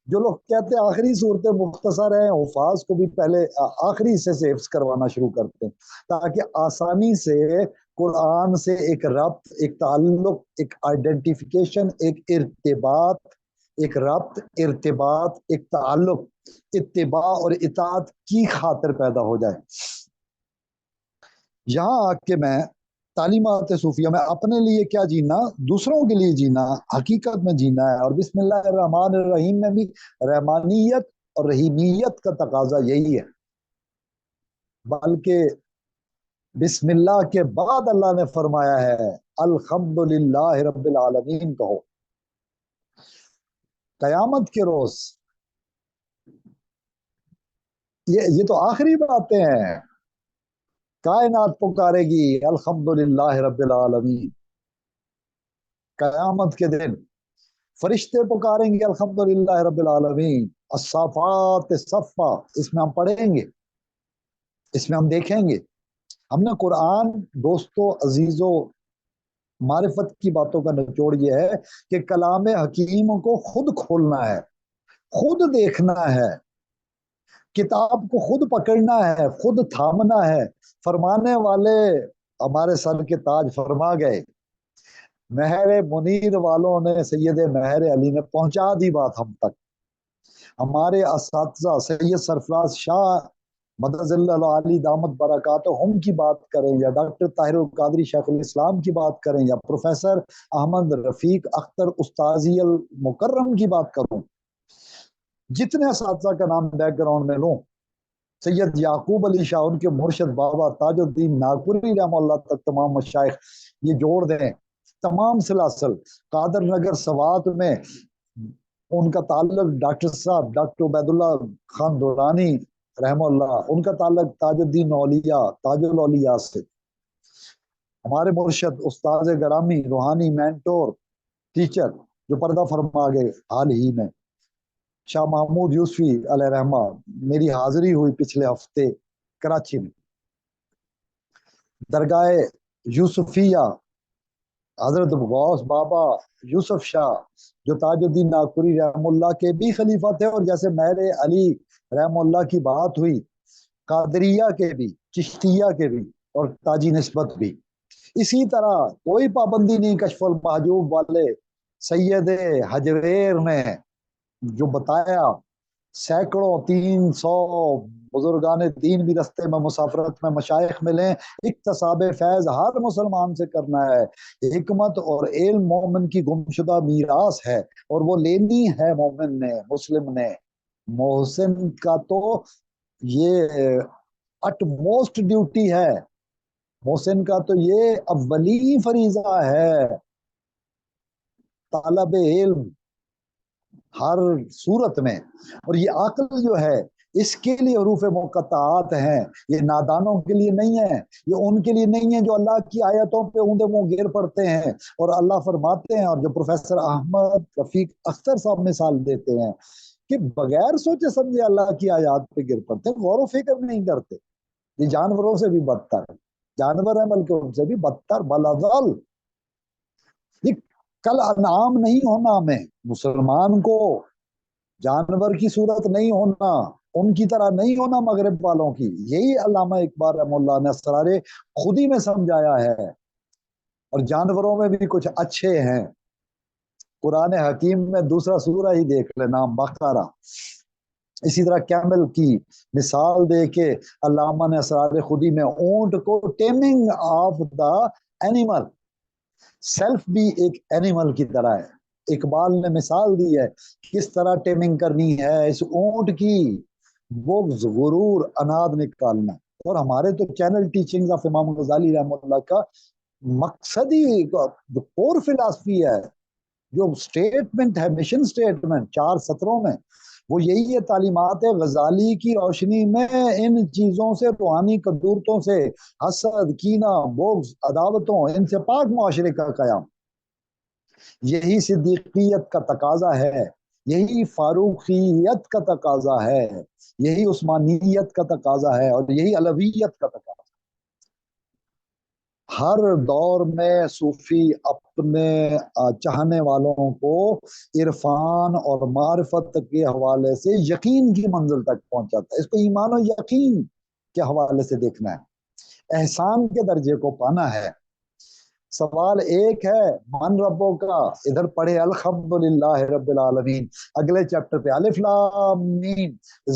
جو لوگ کہتے ہیں آخری صورتیں مختصر ہیں، حفاظ کو بھی پہلے آخری حصے سے حفظ کروانا شروع کرتے ہیں تاکہ آسانی سے قرآن سے ایک ربط، ایک تعلق، ایک آئیڈینٹیفیکیشن، ایک ارتباط، ایک ربط، ارتباط، ایک تعلق، اتباع اور اطاعت کی خاطر پیدا ہو جائے۔ یہاں آ کے میں تعلیمات صوفیہ میں اپنے لیے کیا جینا، دوسروں کے لیے جینا، حقیقت میں جینا ہے، اور بسم اللہ الرحمن الرحیم میں بھی رحمانیت اور رحیمیت کا تقاضا یہی ہے، بلکہ بسم اللہ کے بعد اللہ نے فرمایا ہے الحمدللہ رب العالمین کہو۔ قیامت کے روز یہ تو آخری باتیں ہیں، کائنات پکارے گی الحمدللہ رب العالمین، قیامت کے دن فرشتے پکاریں گے الحمدللہ رب العالمین، الصافات صفا، اس میں ہم پڑھیں گے، اس میں ہم دیکھیں گے۔ ہم نے قرآن، دوستو عزیزو، معرفت کی باتوں کا نچوڑ یہ ہے کہ کلام حکیم کو خود کھولنا ہے، خود دیکھنا ہے، کتاب کو خود پکڑنا ہے، خود تھامنا ہے۔ فرمانے والے ہمارے سر کے تاج فرما گئے، مہر منیر والوں نے، سید مہر علی نے پہنچا دی بات ہم تک۔ ہمارے اساتذہ سید سرفراز شاہ مدد اللہ علی دامت برکاتہم کی بات کریں، یا ڈاکٹر طاہر القادری شیخ الاسلام کی بات کریں، یا پروفیسر احمد رفیق اختر استاذی المکرم کی بات کروں، جتنے اساتذہ کا نام بیک گراؤنڈ میں لوں، سید یعقوب علی شاہ، ان کے مرشد بابا تاج الدین ناگپوری رحمہ اللہ تک تمام مشائخ یہ جوڑ دیں، تمام سلاسل، قادر نگر سوات میں ان کا تعلق ڈاکٹر صاحب ڈاکٹر عبید اللہ خان دورانی رحمہ اللہ، ان کا تعلق تاج الدین اولیاء، تاج الاولیاء سے، ہمارے مرشد استاذ گرامی، روحانی مینٹور، ٹیچر جو پردہ فرما گئے حال ہی میں، شاہ محمود یوسفی علیہ رحمہ، میری حاضری ہوئی پچھلے ہفتے کراچی میں، درگاہ یوسفیہ حضرت غوث بابا یوسف شاہ جو تاج الدین ناگپوری رحم اللہ کے بھی خلیفہ تھے، اور جیسے مہر علی رحم اللہ کی بات ہوئی، قادریہ کے بھی، چشتیہ کے بھی اور تاجی نسبت بھی۔ اسی طرح کوئی پابندی نہیں کشف المحجوب والے سید حجویر نے جو بتایا، سینکڑوں 300 بزرگان دین بھی رستے میں مسافرت میں مشائخ ملیں، اکتساب فیض ہر مسلمان سے کرنا ہے۔ حکمت اور علم مومن کی گمشدہ میراث ہے اور وہ لینی ہے مومن نے، مسلم نے۔ محسن کا تو یہ اٹ موسٹ ڈیوٹی ہے، محسن کا تو یہ اولی فریضہ ہے، طالب علم ہر صورت میں۔ اور یہ عقل جو ہے اس کے لیے حروف مقطعات ہیں، یہ نادانوں کے لیے نہیں ہے، یہ ان کے لیے نہیں ہے جو اللہ کی آیتوں پہ اوندے منہ گر پڑتے ہیں۔ اور اللہ فرماتے ہیں، اور جو پروفیسر احمد رفیق اختر صاحب مثال دیتے ہیں، کہ بغیر سوچے سمجھے اللہ کی آیات پہ گر پڑتے ہیں، غور و فکر نہیں کرتے۔ یہ جانوروں سے بھی بدتر ہے، جانور ہیں بلکہ ان سے بھی بدتر، بلعضل۔ یہ کل انعام نہیں ہونا، ہمیں مسلمان کو جانور کی صورت نہیں ہونا، ان کی طرح نہیں ہونا مغرب والوں کی۔ یہی علامہ اقبال رحمہ اللہ نے اسرار خودی میں سمجھایا ہے۔ اور جانوروں میں بھی کچھ اچھے ہیں، قرآن حکیم میں دوسرا سورہ ہی دیکھ لے، نام بقرہ۔ اسی طرح کیمل کی مثال دے کے علامہ نے اسرار خودی میں اونٹ کو timing of the animal, self بھی ایک اینیمل کی طرح ہے۔ اقبال نے مثال دی ہے کس طرح ٹیمنگ کرنی ہے اس اونٹ کی، بغض، غرور، اناد نکالنا۔ اور ہمارے تو چینل ٹیچنگز آف امام غزالی رحمہ اللہ کا مقصد ہی جو کور فلاسفی ہے، جو سٹیٹمنٹ ہے، مشن سٹیٹمنٹ 4 سطروں میں، وہ یہی ہے، تعلیمات غزالی کی روشنی میں ان چیزوں سے، روحانی قدورتوں سے، حسد، کینہ، بغض، عداوتوں، ان سے پاک معاشرے کا قیام۔ یہی صدیقیت کا تقاضا ہے، یہی فاروقیت کا تقاضا ہے، یہی عثمانیت کا تقاضا ہے، اور یہی علویت کا تقاضا۔ ہر دور میں صوفی اپنے چاہنے والوں کو عرفان اور معرفت کے حوالے سے یقین کی منزل تک پہنچاتا ہے۔ اس کو ایمان و یقین کے حوالے سے دیکھنا ہے، احسان کے درجے کو پانا ہے۔ سوال ایک ہے من ربوں کا، ادھر پڑھے الحمدللہ رب العالمین، اگلے چیپٹر پہ الف لام میم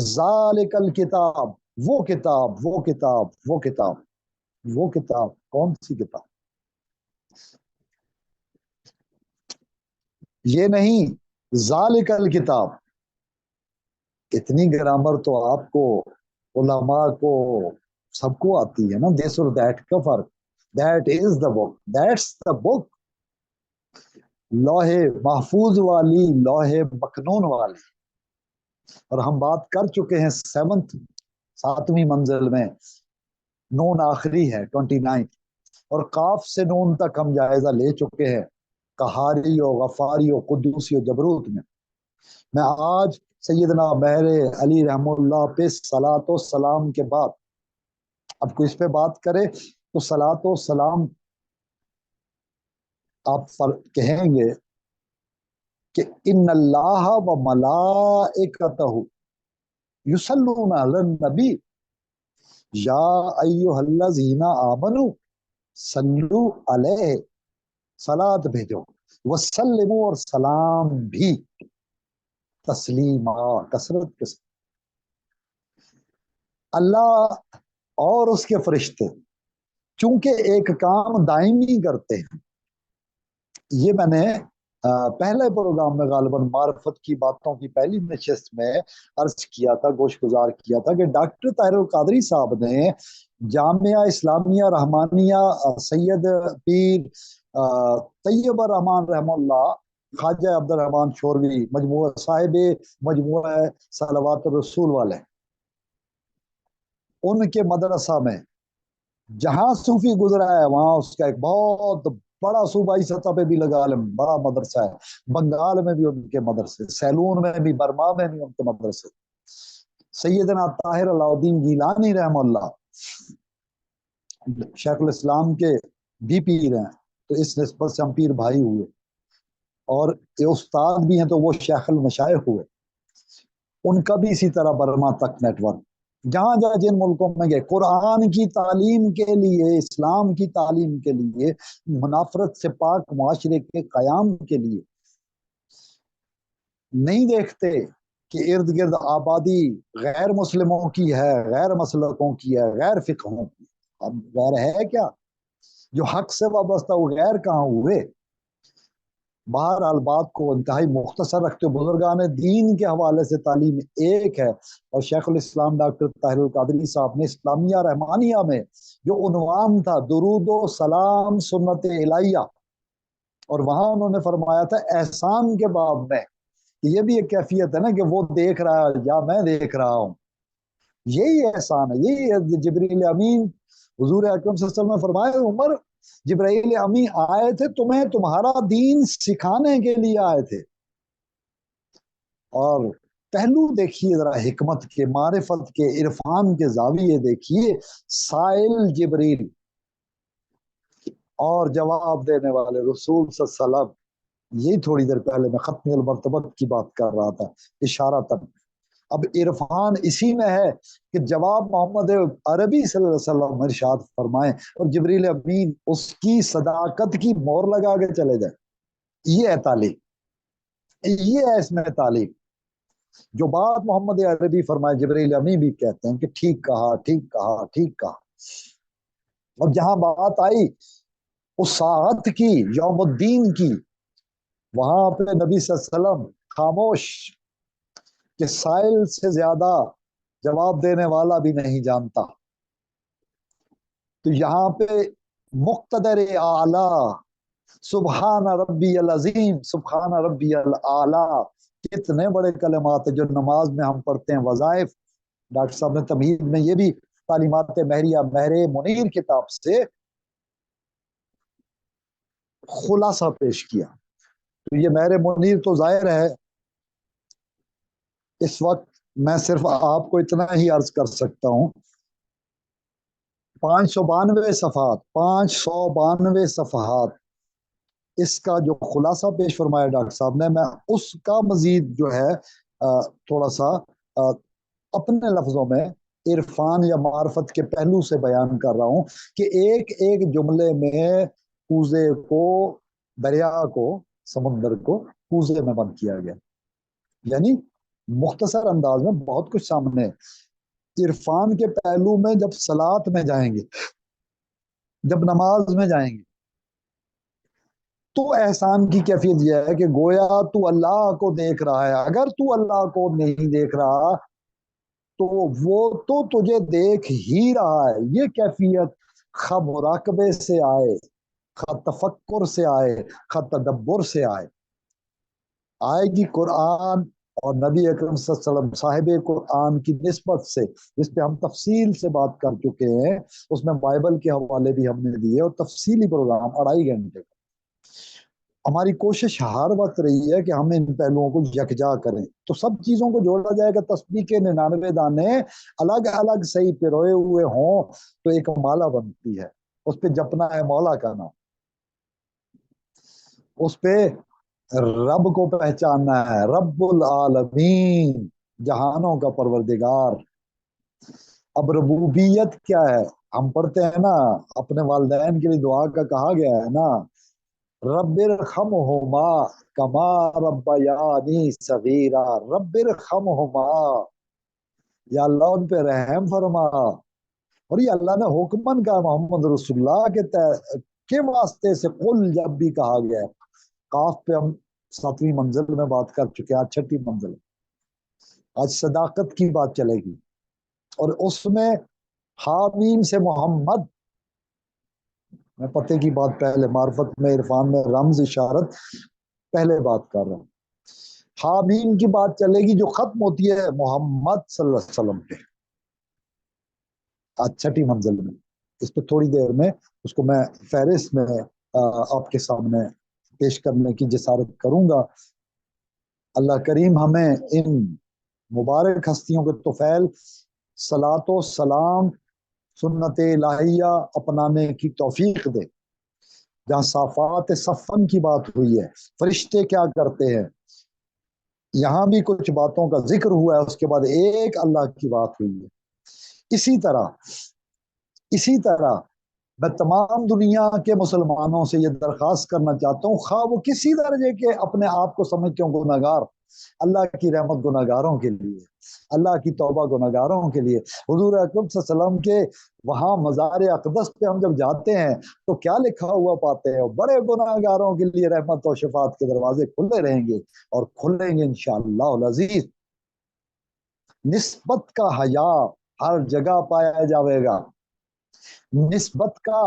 ذالک الکتاب، وہ کتاب، وہ کتاب، وہ کتاب، وہ کتاب، کون سی کتاب؟ یہ نہیں، ذالک الکتاب۔ اتنی گرامر تو آپ کو، علماء کو، سب کو آتی ہے نا، دس اور دیٹ کا فرق۔ That is the book, that's the بک، لوح محفوظ والی، لوح مکنون والی۔ اور ہم بات کر چکے ہیں 7ویں منزل میں، نون آخری ہے 29، اور قاف سے نون تک ہم جائزہ لے چکے ہیں، قہاری و غفاری و قدوسی و جبروت میں۔ میں آج سیدنا بحر علی رحمہ اللہ پہ صلاۃ و سلام کے بعد اب کوئی اس پہ بات کرے تو صلاۃ و سلام آپ کہیں گے کہ ان اللہ و ملائکتہ یصلون علی النبی یا ایھا الذین آمنوا صلو علیہ، صلاۃ بھیجو، وسلموا، اور سلام بھی، تسلیمہ، کثرت کے ساتھ۔ اللہ اور اس کے فرشتے چونکہ ایک کام دائمی کرتے ہیں، یہ میں نے پہلے پروگرام میں غالباً معرفت کی باتوں کی پہلی نشست میں عرض کیا تھا، گوش گزار کیا تھا، کہ ڈاکٹر طاہر القادری صاحب نے جامعہ اسلامیہ رحمانیہ سید پیر طیب الرحمان رحمہ اللہ، خواجہ عبد الرحمان شوروی، مجموعہ صاحب مجموعہ صلوات الرسول والے، ان کے مدرسہ میں جہاں صوفی گزرا ہے وہاں اس کا ایک بہت بڑا صوبائی سطح پہ بھی لگا لیں بڑا مدرسہ ہے، بنگال میں بھی ان کے مدرسے، سیلون میں بھی، برما میں بھی ان کے مدرسے۔ سیدنا طاہر علاء الدین گیلانی رحمہ اللہ شیخ الاسلام کے بھی پیر ہیں، تو اس نسبت سے ہم پیر بھائی ہوئے، اور یہ استاد بھی ہیں تو وہ شیخ المشائخ ہوئے۔ ان کا بھی اسی طرح برما تک نیٹ ورک، جہاں جہاں جن ملکوں میں گئے قرآن کی تعلیم کے لیے، اسلام کی تعلیم کے لیے، منافرت سے پاک معاشرے کے قیام کے لیے، نہیں دیکھتے کہ ارد گرد آبادی غیر مسلموں کی ہے، غیر مسلکوں کی ہے، غیر فقہوں کی۔ اب غیر ہے کیا؟ جو حق سے وابستہ وہ غیر کہاں ہوئے؟ بہرحال بات کو انتہائی مختصر رکھتے بزرگان دین کے حوالے سے تعلیم ایک ہے، اور شیخ الاسلام ڈاکٹر طاہر القادری صاحب نے اسلامیہ رحمانیہ میں جو عنوان تھا درود و سلام سنت الہیہ، اور وہاں انہوں نے فرمایا تھا احسان کے باب میں کہ یہ بھی ایک کیفیت ہے نا کہ وہ دیکھ رہا ہے یا میں دیکھ رہا ہوں، یہی احسان ہے، یہی ہے جبریل امین حضور اکرم صلی اللہ علیہ وسلم نے فرمایا عمر جبرائیل امین آئے تھے تمہیں تمہارا دین سکھانے کے لیے آئے تھے۔ اور پہلو دیکھیے ذرا حکمت کے، معرفت کے، عرفان کے زاویے دیکھیے، سائل جبریل اور جواب دینے والے رسول صلی اللہ علیہ وسلم۔ یہی تھوڑی دیر پہلے میں ختم المرتبت کی بات کر رہا تھا اشارہ تک۔ اب عرفان اسی میں ہے کہ جواب محمد عربی صلی اللہ علیہ وسلم ارشاد فرمائیں اور جبریل امین اس کی صداقت کی مور لگا کے چلے جائیں۔ یہ ہے تعلیم، یہ ہے اس میں تعلیم۔ جو بات محمد عربی فرمائے جبریل امین بھی کہتے ہیں کہ ٹھیک کہا، ٹھیک کہا، ٹھیک کہا۔ اور جہاں بات آئی اس ساعت کی، یوم الدین کی، وہاں پہ نبی صلی اللہ علیہ وسلم خاموش کہ سائل سے زیادہ جواب دینے والا بھی نہیں جانتا۔ تو یہاں پہ مقتدر اعلی سبحان ربی العظیم، سبحان ربی الاعلی، کتنے بڑے کلمات ہیں جو نماز میں ہم پڑھتے ہیں، وظائف۔ ڈاکٹر صاحب نے تمہید میں یہ بھی تعلیمات مہریہ مہر منیر کتاب سے خلاصہ پیش کیا۔ تو یہ مہر منیر تو ظاہر ہے اس وقت میں صرف آپ کو اتنا ہی عرض کر سکتا ہوں، 592 صفحات، 592 صفحات اس کا جو خلاصہ پیش فرمایا ڈاکٹر صاحب نے، میں اس کا مزید جو ہے تھوڑا سا اپنے لفظوں میں عرفان یا معرفت کے پہلو سے بیان کر رہا ہوں کہ ایک ایک جملے میں کوزے کو، دریا کو، سمندر کو کوزے میں بند کیا گیا، یعنی مختصر انداز میں بہت کچھ سامنے ہے۔ عرفان کے پہلو میں جب صلاۃ میں جائیں گے، جب نماز میں جائیں گے، تو احسان کی کیفیت یہ ہے کہ گویا تو اللہ کو دیکھ رہا ہے۔ اگر تو اللہ کو نہیں دیکھ رہا تو وہ تو تجھے دیکھ ہی رہا ہے۔ یہ کیفیت خواہ مراقبے سے آئے، خواہ تفکر سے آئے، خواہ تدبر سے آئے گی قرآن اور نبی اکرم صلی اللہ علیہ وسلم صاحب قرآن کی نسبت سے، جس پہ ہم تفصیل سے بات کر چکے ہیں۔ اس میں بائبل کے حوالے بھی ہم نے دیے اور تفصیلی پروگرام 2.5 گھنٹے کا۔ ہماری کوشش ہر وقت رہی ہے کہ ہم ان پہلوؤں کو یکجا کریں، تو سب چیزوں کو جوڑا جائے گا۔ تسبیح کے 99 دانے الگ الگ صحیح پروئے ہوئے ہوں تو ایک مالا بنتی ہے، اس پہ جپنا ہے مولا کا نام، اس پہ رب کو پہچاننا ہے، رب العالمین، جہانوں کا پروردگار۔ اب ربوبیت کیا ہے؟ ہم پڑھتے ہیں نا، اپنے والدین کے لیے دعا کا کہا گیا ہے نا، رب ارحمہما کما ربیانی صغیرا، رب ارحمہما، یا اللہ ان پہ رحم فرما۔ اور یہ اللہ نے حکمن کا محمد رسول اللہ کے واسطے سے قل جب بھی کہا گیا ہے۔ قاف پہ ہم 7ویں منزل میں بات کر چکے ہیں، آج 6ٹھی منزل، آج صداقت کی بات چلے گی، اور اس میں حامیم سے محمد، میں پتے کی بات پہلے، معرفت میں عرفان میں رمز اشارت پہلے بات کر رہا ہوں۔ حامیم کی بات چلے گی جو ختم ہوتی ہے محمد صلی اللہ علیہ وسلم پہ، آج 6ٹھی منزل میں۔ اس پہ تھوڑی دیر میں اس کو میں فہرست میں آپ کے سامنے پیش کرنے کی جسارت کروں گا۔ اللہ کریم ہمیں ان مبارک ہستیوں کے طفیل صلاۃ و سلام سنت الہیہ اپنانے کی توفیق دے۔ جہاں صافات صفن کی بات ہوئی ہے، فرشتے کیا کرتے ہیں، یہاں بھی کچھ باتوں کا ذکر ہوا ہے، اس کے بعد ایک اللہ کی بات ہوئی ہے۔ اسی طرح میں تمام دنیا کے مسلمانوں سے یہ درخواست کرنا چاہتا ہوں، خواہ وہ کسی درجے کے اپنے آپ کو سمجھتے ہوں گناہگار، اللہ کی رحمت گناہگاروں کے لیے، اللہ کی توبہ گناہگاروں کے لیے۔ حضور اکرم صلی اللہ علیہ وسلم کے وہاں مزار اقدس پہ ہم جب جاتے ہیں تو کیا لکھا ہوا پاتے ہیں؟ بڑے گناہگاروں کے لیے رحمت و شفاعت کے دروازے کھلے رہیں گے اور کھلیں گے انشاءاللہ العزیز۔ نسبت کا حیا ہر جگہ پایا جاوے گا، نسبت کا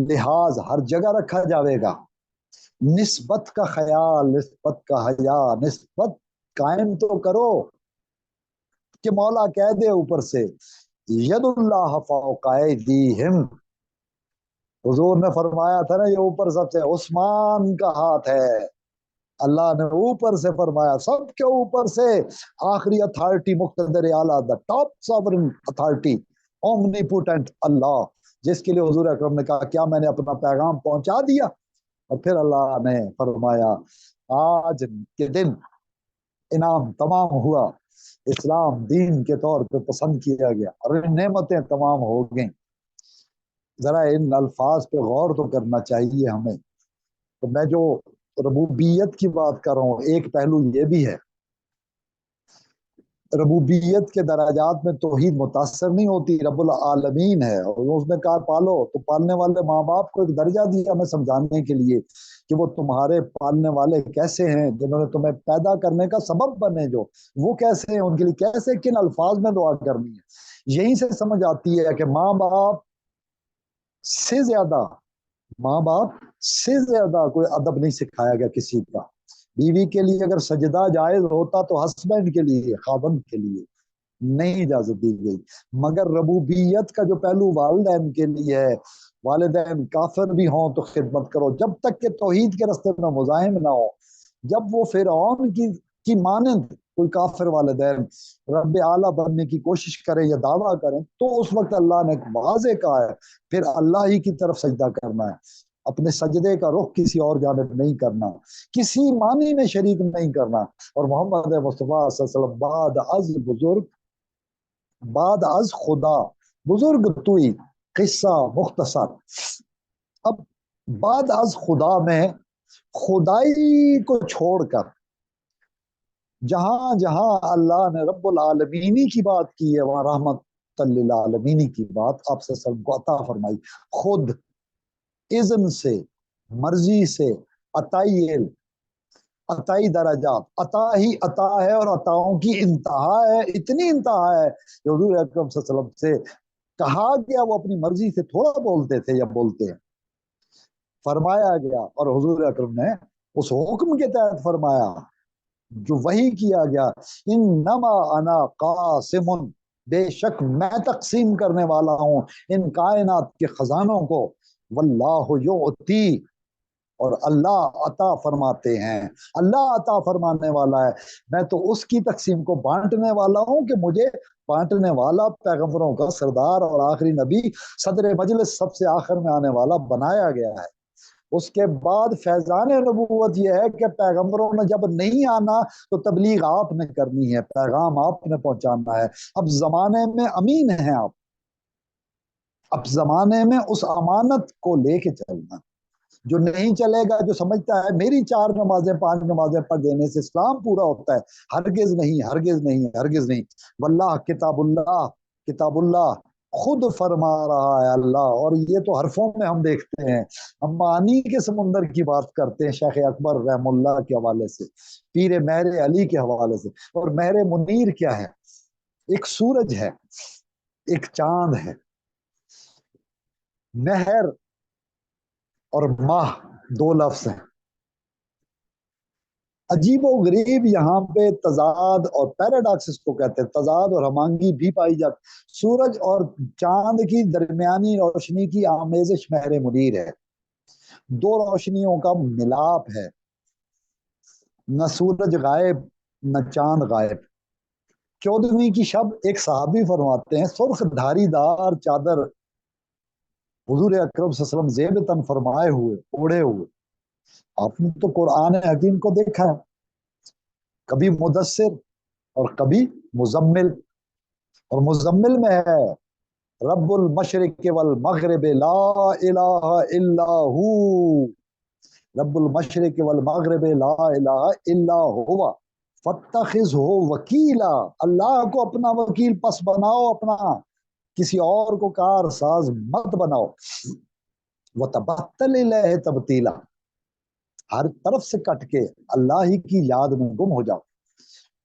لحاظ ہر جگہ رکھا جاوے گا، نسبت کا خیال، نسبت کا حیا، نسبت قائم تو کرو کہ مولا کہہ دے اوپر سے ید اللہ فوق ایدیہم۔ حضور نے فرمایا تھا نا یہ اوپر سب سے عثمان کا ہاتھ ہے، اللہ نے اوپر سے فرمایا، سب کے اوپر سے آخری اتھارٹی، مقتدر اعلیٰ، دا ٹاپ ساورن اتھارٹی، اومنیپوٹنٹ اللہ، جس کے لیے حضور اکرم نے کہا کیا میں نے اپنا پیغام پہنچا دیا؟ اور پھر اللہ نے فرمایا آج کے دن انعام تمام ہوا، اسلام دین کے طور پہ پسند کیا گیا اور نعمتیں تمام ہو گئیں۔ ذرا ان الفاظ پہ غور تو کرنا چاہیے ہمیں۔ تو میں جو ربوبیت کی بات کر رہا ہوں، ایک پہلو یہ بھی ہے، ربوبیت کے درجات میں توحید متاثر نہیں ہوتی، رب العالمین ہے، اور اس نے کہا پالو، تو پالنے والے ماں باپ کو ایک درجہ دیا ہمیں سمجھانے کے لیے کہ وہ تمہارے پالنے والے کیسے ہیں، جنہوں نے تمہیں پیدا کرنے کا سبب بنے، جو وہ کیسے ہیں، ان کے لیے کیسے کن الفاظ میں دعا کرنی ہے۔ یہیں سے سمجھ آتی ہے کہ ماں باپ سے زیادہ کوئی ادب نہیں سکھایا گیا کسی کا۔ بیوی کے لیے اگر سجدہ جائز ہوتا تو ہسبینڈ کے لیے، خاوند کے لیے نہیں اجازت دی گئی، مگر ربوبیت کا جو پہلو والدین کے لیے ہے، والدین کافر بھی ہوں تو خدمت کرو جب تک کہ توحید کے راستے میں مزاحم نہ ہو۔ جب وہ فرعون کی مانند کوئی کافر والدین رب اعلیٰ بننے کی کوشش کریں یا دعویٰ کریں تو اس وقت اللہ نے واضح کہا ہے پھر اللہ ہی کی طرف سجدہ کرنا ہے، اپنے سجدے کا رخ کسی اور جانب نہیں کرنا، کسی معنی میں شریک نہیں کرنا۔ اور محمد مصطفیٰ صلی اللہ علیہ وسلم بعد از خدا بزرگ توئی، قصہ مختصر۔ اب بعد از خدا میں خدائی کو چھوڑ کر جہاں جہاں اللہ نے رب العالمینی کی بات کی ہے وہاں رحمت للعالمینی کی بات آپ صلی اللہ علیہ وسلم کو عطا فرمائی، خود اذن سے، مرضی سے، عطائی درجات، عطا ہی عطا ہے اور عطاؤں کی انتہا ہے، اتنی انتہا ہے کہ حضور اکرم صلی اللہ علیہ وسلم سے کہا گیا وہ اپنی مرضی سے تھوڑا بولتے تھے یا بولتے ہیں، فرمایا گیا اور حضور اکرم نے اس حکم کے تحت فرمایا جو وحی کیا گیا، انما انا قاسم، بے شک میں تقسیم کرنے والا ہوں ان کائنات کے خزانوں کو، واللہ یعطی، اور اللہ عطا فرماتے ہیں، اللہ عطا فرمانے والا ہے، میں تو اس کی تقسیم کو بانٹنے والا ہوں کہ مجھے بانٹنے والا پیغمبروں کا سردار اور آخری نبی صدر مجلس سب سے آخر میں آنے والا بنایا گیا ہے۔ اس کے بعد فیضان نبوت یہ ہے کہ پیغمبروں نے جب نہیں آنا تو تبلیغ آپ نے کرنی ہے، پیغام آپ نے پہنچانا ہے۔ اب زمانے میں امین ہیں آپ، اب زمانے میں اس امانت کو لے کے چلنا، جو نہیں چلے گا، جو سمجھتا ہے میری 4 نمازیں 5 نمازیں پڑھ دینے سے اسلام پورا ہوتا ہے، ہرگز نہیں، ہرگز نہیں، ہرگز نہیں۔ واللہ کتاب اللہ خود فرما رہا ہے اللہ، اور یہ تو حرفوں میں ہم دیکھتے ہیں، ہم معانی کے سمندر کی بات کرتے ہیں شیخ اکبر رحم اللہ کے حوالے سے، پیر مہر علی کے حوالے سے۔ اور مہر منیر کیا ہے؟ ایک سورج ہے، ایک چاند ہے۔ مہر اور ماہ 2 لفظ ہیں، عجیب و غریب یہاں پہ تضاد اور پیراڈاکس اس کو کہتے ہیں، تضاد اور ہمانگی بھی پائی جاتی۔ سورج اور چاند کی درمیانی روشنی کی آمیزش مہر منیر ہے، 2 روشنیوں کا ملاپ ہے، نہ سورج غائب نہ چاند غائب۔ 14ویں کی شب ایک صحابی فرماتے ہیں سرخ دھاری دار چادر حضور اکرم صلی اللہ علیہ وسلم زیب تن فرمائے ہوئے، اوڑھے ہوئے، آپ نے تو قرآن حکیم کو دیکھا ہے، کبھی مدثر اور کبھی مزمل، اور مزمل میں ہے رب المشرق والمغرب لا الہ الا ہو، رب المشرق والمغرب لا الہ الا ہوا فاتخذہ وکیلا، اللہ کو اپنا وکیل پس بناؤ، اپنا کسی اور کو کار ساز مت بناؤ، وتبتل الیہ تبتیلا، ہر طرف سے کٹ کے اللہ ہی کی یاد میں گم ہو جاؤ۔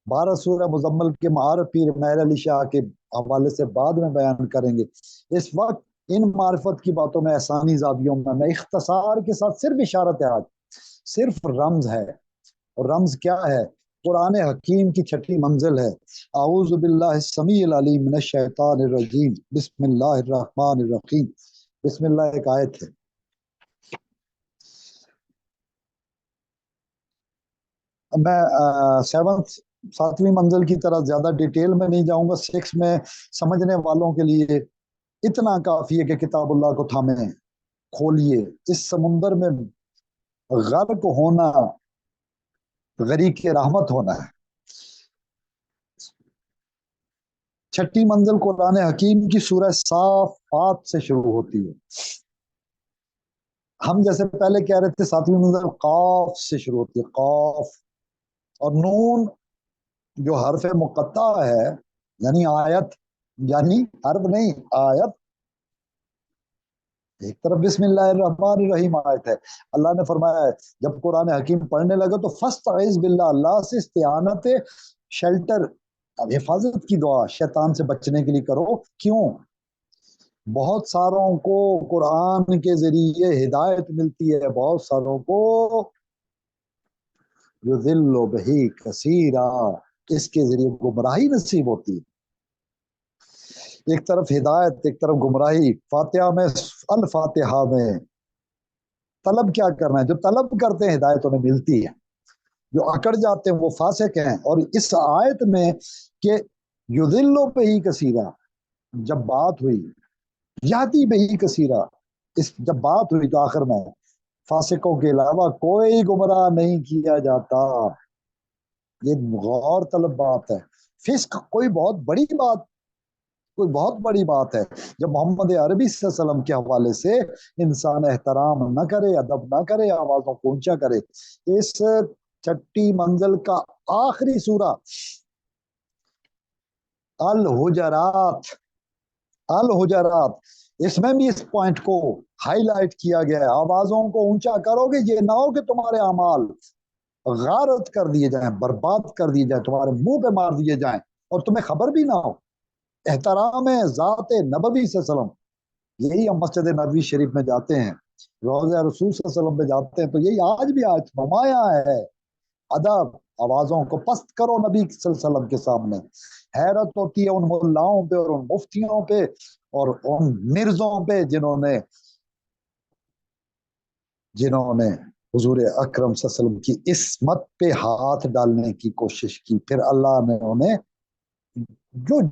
12 سورہ مزمل کے معارف پیر مہر علی شاہ کے حوالے سے بعد میں بیان کریں گے۔ اس وقت ان معرفت کی باتوں میں احسانی زاویوں میں اختصار کے ساتھ صرف اشارت ہے، آج صرف رمز ہے، اور رمز کیا ہے؟ قرآن حکیم کی چھٹی منزل ہے۔ اعوذ باللہ السمیع العلیم من الشیطان الرجیم، بسم اللہ الرحمن الرحیم۔ بسم اللہ ایک آیت ہے۔ میں ساتویں منزل کی طرح زیادہ ڈیٹیل میں نہیں جاؤں گا، 6 میں سمجھنے والوں کے لیے اتنا کافی ہے کہ کتاب اللہ کو تھامیں، کھولیے، اس سمندر میں غرق ہونا غریق رحمت ہونا ہے۔ چھٹی منزل قرآن حکیم کی سورہ صافات سے شروع ہوتی ہے۔ ہم جیسے پہلے کہہ رہے تھے 7ویں منزل قاف سے شروع ہوتی ہے، قاف، اور نون جو حرف مقطع ہے، یعنی آیت، یعنی حرف نہیں، آیت، ایک طرف بسم اللہ الرحمن الرحیم آیت ہے۔ اللہ نے فرمایا ہے جب قرآن حکیم پڑھنے لگے تو فاستعذ باللہ، اللہ سے استعانت، شیلٹر، حفاظت کی دعا شیطان سے بچنے کے لیے کرو۔ کیوں؟ بہت ساروں کو قرآن کے ذریعے ہدایت ملتی ہے، بہت ساروں کو یذل بہ کثیرا، اس کے ذریعے گمراہی نصیب ہوتی ہے۔ ایک طرف ہدایت، ایک طرف گمراہی۔ فاتحہ میں، الفاتحہ میں طلب کیا کرنا ہے؟ جو طلب کرتے ہیں ہدایت انہیں ملتی ہے، جو اکڑ جاتے ہیں وہ فاسق ہیں۔ اور اس آیت میں کہ یذل بہ کثیرا، جب بات ہوئی، یاتی بہ کثیرا، اس جب بات ہوئی تو آخر میں فاسقوں کے علاوہ کوئی گمراہ نہیں کیا جاتا۔ یہ غور طلب بات ہے۔ فسق کوئی بہت بڑی بات، کوئی بہت بڑی بات ہے جب محمد عربی صلی اللہ علیہ وسلم کے حوالے سے انسان احترام نہ کرے، ادب نہ کرے، آوازوں کو اونچا کرے۔ اس چھٹی منزل کا آخری سورہ الحجرات، الحجرات، اس میں بھی اس پوائنٹ کو ہائی لائٹ کیا گیا ہے۔ آوازوں کو اونچا کرو گے، یہ نہ ہو کہ تمہارے اعمال غارت کر دیے جائیں، برباد کر دیے جائیں، تمہارے منہ پہ مار دیے جائیں اور تمہیں خبر بھی نہ ہو۔ احترام ذات نبوی صلی اللہ علیہ وسلم، یہی ہم مسجد نبوی شریف میں جاتے ہیں، روضہ رسول صلی اللہ علیہ وسلم پہ جاتے ہیں تو یہی آج بھی آج نمایاں ہے۔ ادب، آوازوں کو پست کرو نبی صلی اللہ علیہ وسلم کے سامنے۔ حیرت ہوتی ہے ان ملاؤں پہ اور ان مفتیوں پہ اور ان مرزوں پہ جنہوں نے حضور اکرم صلی اللہ علیہ وسلم کی عصمت پہ ہاتھ ڈالنے کی کوشش کی۔ پھر اللہ نے انہیں،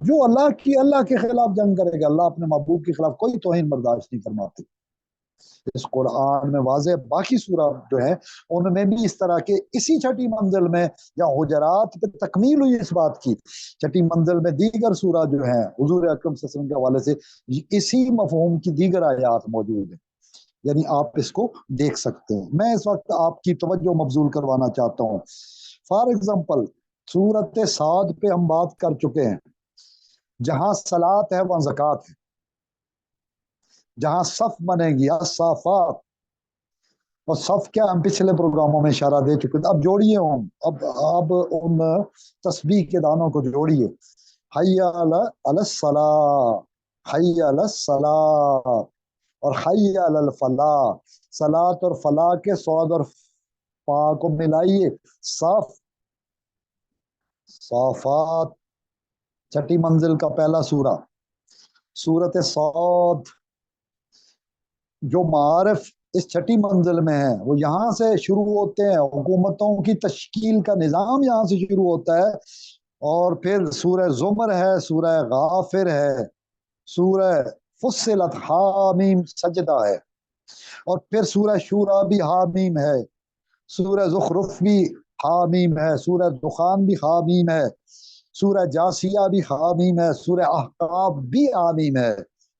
جو اللہ کے خلاف جنگ کرے گا، اللہ اپنے محبوب کے خلاف کوئی توہین برداشت نہیں فرماتی۔ اس قرآن میں واضح، باقی سورہ جو ہے ان میں بھی اس طرح کے، اسی چھٹی منزل میں یا حجرات پہ تکمیل ہوئی اس بات کی، چھٹی منزل میں دیگر سورہ جو ہیں حضور اکرم صلی اللہ علیہ وسلم کے حوالے سے اسی مفہوم کی دیگر آیات موجود ہیں، یعنی آپ اس کو دیکھ سکتے ہیں۔ میں اس وقت آپ کی توجہ مبذول کروانا چاہتا ہوں۔ فار ایگزامپل سورت صاد پہ ہم بات کر چکے ہیں، جہاں صلاۃ ہے وہاں زکوٰۃ ہے، جہاں صف بنے گی الصافات، اور صف کیا ہم پچھلے پروگراموں میں اشارہ دے چکے تھے۔ اب جوڑیے ہم، اب ان تسبیح کے دانوں کو جوڑیے، حی علی الصلاۃ، حی علی الصلاۃ اور حی علی الفلاح۔ صلاۃ اور فلاح کے صاد اور فا کو ملائیے، صف، صافات، چھٹی منزل کا پہلا سورہ۔ سورت صاد، جو معارف اس چھٹی منزل میں ہیں وہ یہاں سے شروع ہوتے ہیں، حکومتوں کی تشکیل کا نظام یہاں سے شروع ہوتا ہے، اور پھر سورہ زمر ہے، سورہ غافر ہے، سورہ فصلت حامیم سجدہ ہے، اور پھر سورہ شورا بھی حامیم ہے، سورہ زخرف بھی حامیم ہے، سورہ دخان بھی حامیم ہے، سورہ جاسیہ بھی حامیم ہے، سورہ احقاف بھی حامیم ہے،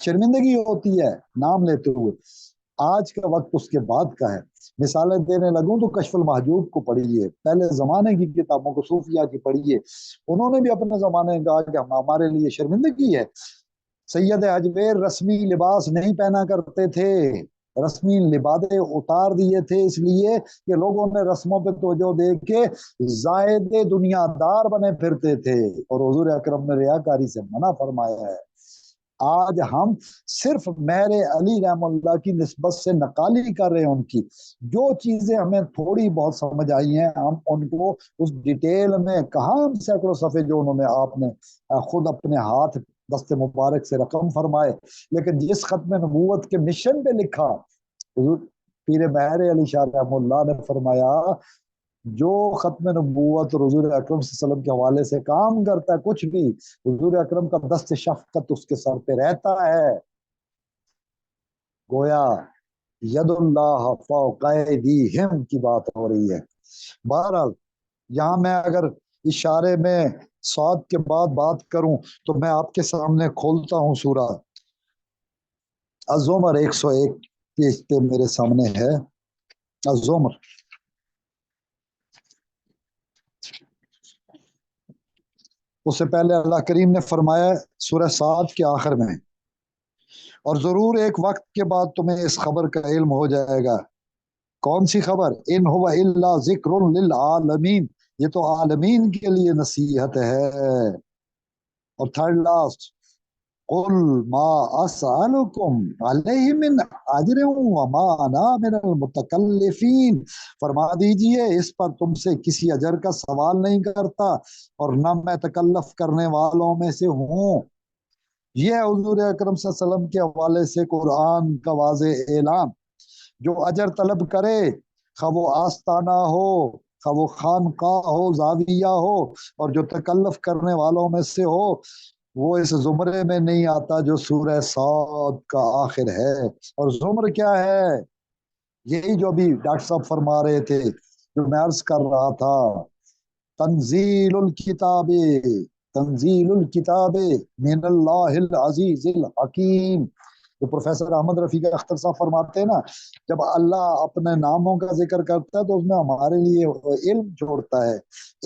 شرمندگی ہوتی ہے نام لیتے ہوئے. آج کا وقت اس کے بعد کا ہے. مثالیں دینے لگوں تو کشف المحجوب کو پڑھیے، پہلے زمانے کی کتابوں کو، صوفیہ کی پڑھیے. انہوں نے بھی اپنے زمانے میں کہا کہ ہمارے لیے شرمندگی ہے. سید اجمیر رسمی لباس نہیں پہنا کرتے تھے، رسمی لبادے اتار دیے تھے، اس لیے کہ لوگوں نے رسموں پہ توجہ دے کے زائد دنیا دار بنے پھرتے تھے، اور حضور اکرم نے ریاکاری سے منع فرمایا ہے. آج ہم صرف مہر علی رحم اللہ کی نسبت سے نقالی کر رہے ہیں ان کی. جو چیزیں ہمیں تھوڑی بہت سمجھ آئی ہیں ہم ان کو اس ڈیٹیل میں کہاں، ہم سینکڑوں صفحے جو انہوں نے آپ نے خود اپنے ہاتھ دست مبارک سے رقم فرمائے، لیکن جس ختم نبوت کے مشن پہ لکھا، حضور پیر مہر علی شاہ رحم اللہ نے فرمایا جو ختم نبوت اور حضور اکرم صلی اللہ علیہ وسلم کے حوالے سے کام کرتا ہے، کچھ بھی حضور اکرم کا دست شفقت اس کے سر پہ رہتا ہے. گویا ید اللہ فوق ایدیہم کی بات ہو رہی ہے. بہرحال یہاں میں اگر اشارے میں سعد کے بعد بات کروں تو میں آپ کے سامنے کھولتا ہوں سورہ الزمر، 101 پیج پہ میرے سامنے ہے الزمر. اس سے پہلے اللہ کریم نے فرمایا سورہ سعد کے آخر میں، اور ضرور ایک وقت کے بعد تمہیں اس خبر کا علم ہو جائے گا. کون سی خبر؟ ان هو الا ذکر للعالمین، یہ تو عالمین کے لیے نصیحت ہے. اور تھرڈ لاسٹ، قل ما اسالکم علیہ من اجر وما انا من المتکلفین، فرما دیجئے اس پر تم سے کسی اجر کا سوال نہیں کرتا اور نہ میں تکلف کرنے والوں میں سے ہوں. یہ حضور اکرم صلی اللہ علیہ وسلم کے حوالے سے قرآن کا واضح اعلان. جو اجر طلب کرے، خواہ وہ آستانہ ہو، خواہ وہ خانقاہ ہو، زاویہ ہو، اور جو تکلف کرنے والوں میں سے ہو، وہ اس زمرے میں نہیں آتا جو سورہ صاد کا آخر ہے. اور زمر کیا ہے؟ یہی جو ابھی ڈاکٹر صاحب فرما رہے تھے، جو میں عرض کر رہا تھا، تنزیل الکتاب، تنزیل الکتاب من اللہ العزیز الحکیم. جو پروفیسر احمد رفیق اختر صاحب فرماتے ہیں نا، جب اللہ اپنے ناموں کا ذکر کرتا ہے تو اس میں ہمارے لیے علم چھوڑتا ہے،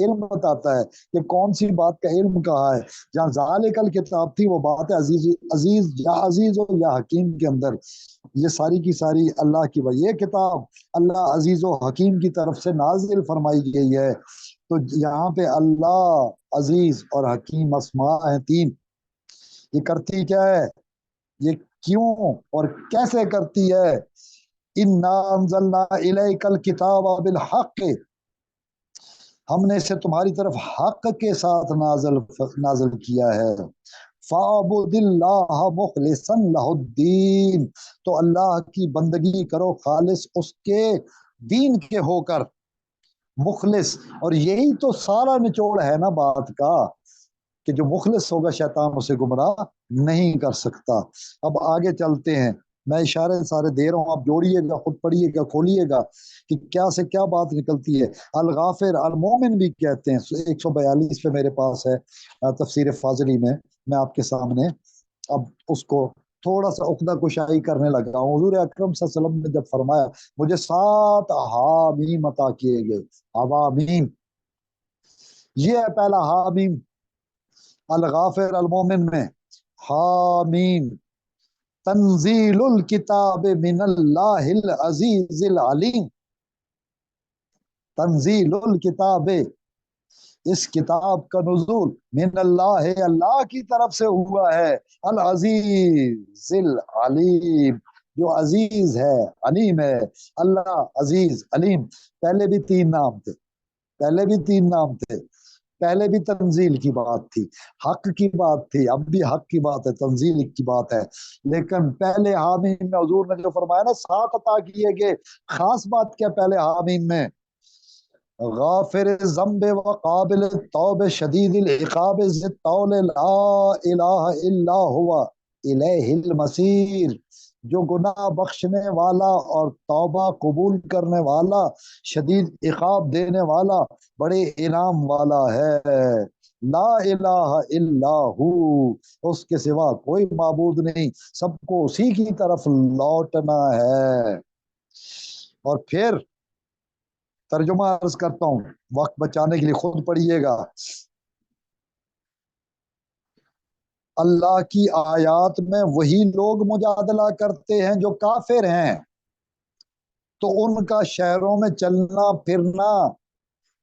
علم بتاتا ہے کہ کون سی بات کا علم کہا ہے. جہاں ذالک الکتاب تھی وہ بات ہے عزیز، عزیز یا عزیز ہو یا حکیم کے اندر، یہ ساری کی ساری اللہ کی وہی کتاب اللہ عزیز و حکیم کی طرف سے نازل فرمائی گئی ہے. تو یہاں پہ اللہ عزیز اور حکیم اسماء ہیں تین. یہ کرتی کیا ہے، یہ کیوں اور کیسے کرتی ہے؟ اِنَّا أَنزَلْنَا إِلَيْكَ الْكِتَابَ بِالْحَقِّ، ہم نے اسے تمہاری طرف حق کے ساتھ نازل کیا ہے. فَاعْبُدِ اللَّهَ مُخْلِصًا لَهُ الدِّينَ، تو اللہ کی بندگی کرو خالص اس کے دین کے ہو کر، مخلص. اور یہی تو سارا نچوڑ ہے نا بات کا، کہ جو مخلص ہوگا شیطان اسے گمراہ نہیں کر سکتا. اب آگے چلتے ہیں، میں اشارے سارے دے رہا ہوں، آپ جوڑیے گا، خود پڑھیے گا، کھولیے گا کہ کیا سے کیا بات نکلتی ہے. الغافر، المومن بھی کہتے ہیں. 142 پہ میرے پاس ہے تفسیر فاضلی میں آپ کے سامنے اب اس کو تھوڑا سا عقدہ کشائی کرنے لگا ہوں. حضور اکرم صلی اللہ علیہ وسلم نے جب فرمایا مجھے 7 حامیم عطا کیے گئے، حوامیم، یہ ہے پہلا حامیم الغافر المومن میں. حامیم، تنزیل الکتاب من اللہ العزیز العلیم. تنزیل الکتاب، اس کتاب کا نزول من اللہ، اللہ کی طرف سے ہوا ہے، العزیز العلیم، جو عزیز ہے علیم ہے. اللہ عزیز علیم، پہلے بھی 3 نام تھے، پہلے بھی 3 نام تھے. پہلے بھی تنزیل کی بات تھی، حق کی بات تھی، اب بھی حق کی بات ہے، تنزیل کی بات ہے. لیکن پہلے حامیم میں حضور نے جو فرمایا نا 7 عطا کیے گئے، خاص بات کیا پہلے حامیم میں؟ غافر الذنب وقابل التوب شدید العقاب ذی الطول لا الہ الا ہوا الیہ المصیر، جو گناہ بخشنے والا اور توبہ قبول کرنے والا، شدید عقاب دینے والا، بڑے انعام والا ہے. لا الہ الا ہو، اس کے سوا کوئی معبود نہیں، سب کو اسی کی طرف لوٹنا ہے۔ اور پھر ترجمہ عرض کرتا ہوں، وقت بچانے کے لیے خود پڑھیے گا۔ اللہ کی آیات میں وہی لوگ مجادلہ کرتے ہیں جو کافر ہیں، تو ان کا شہروں میں چلنا پھرنا،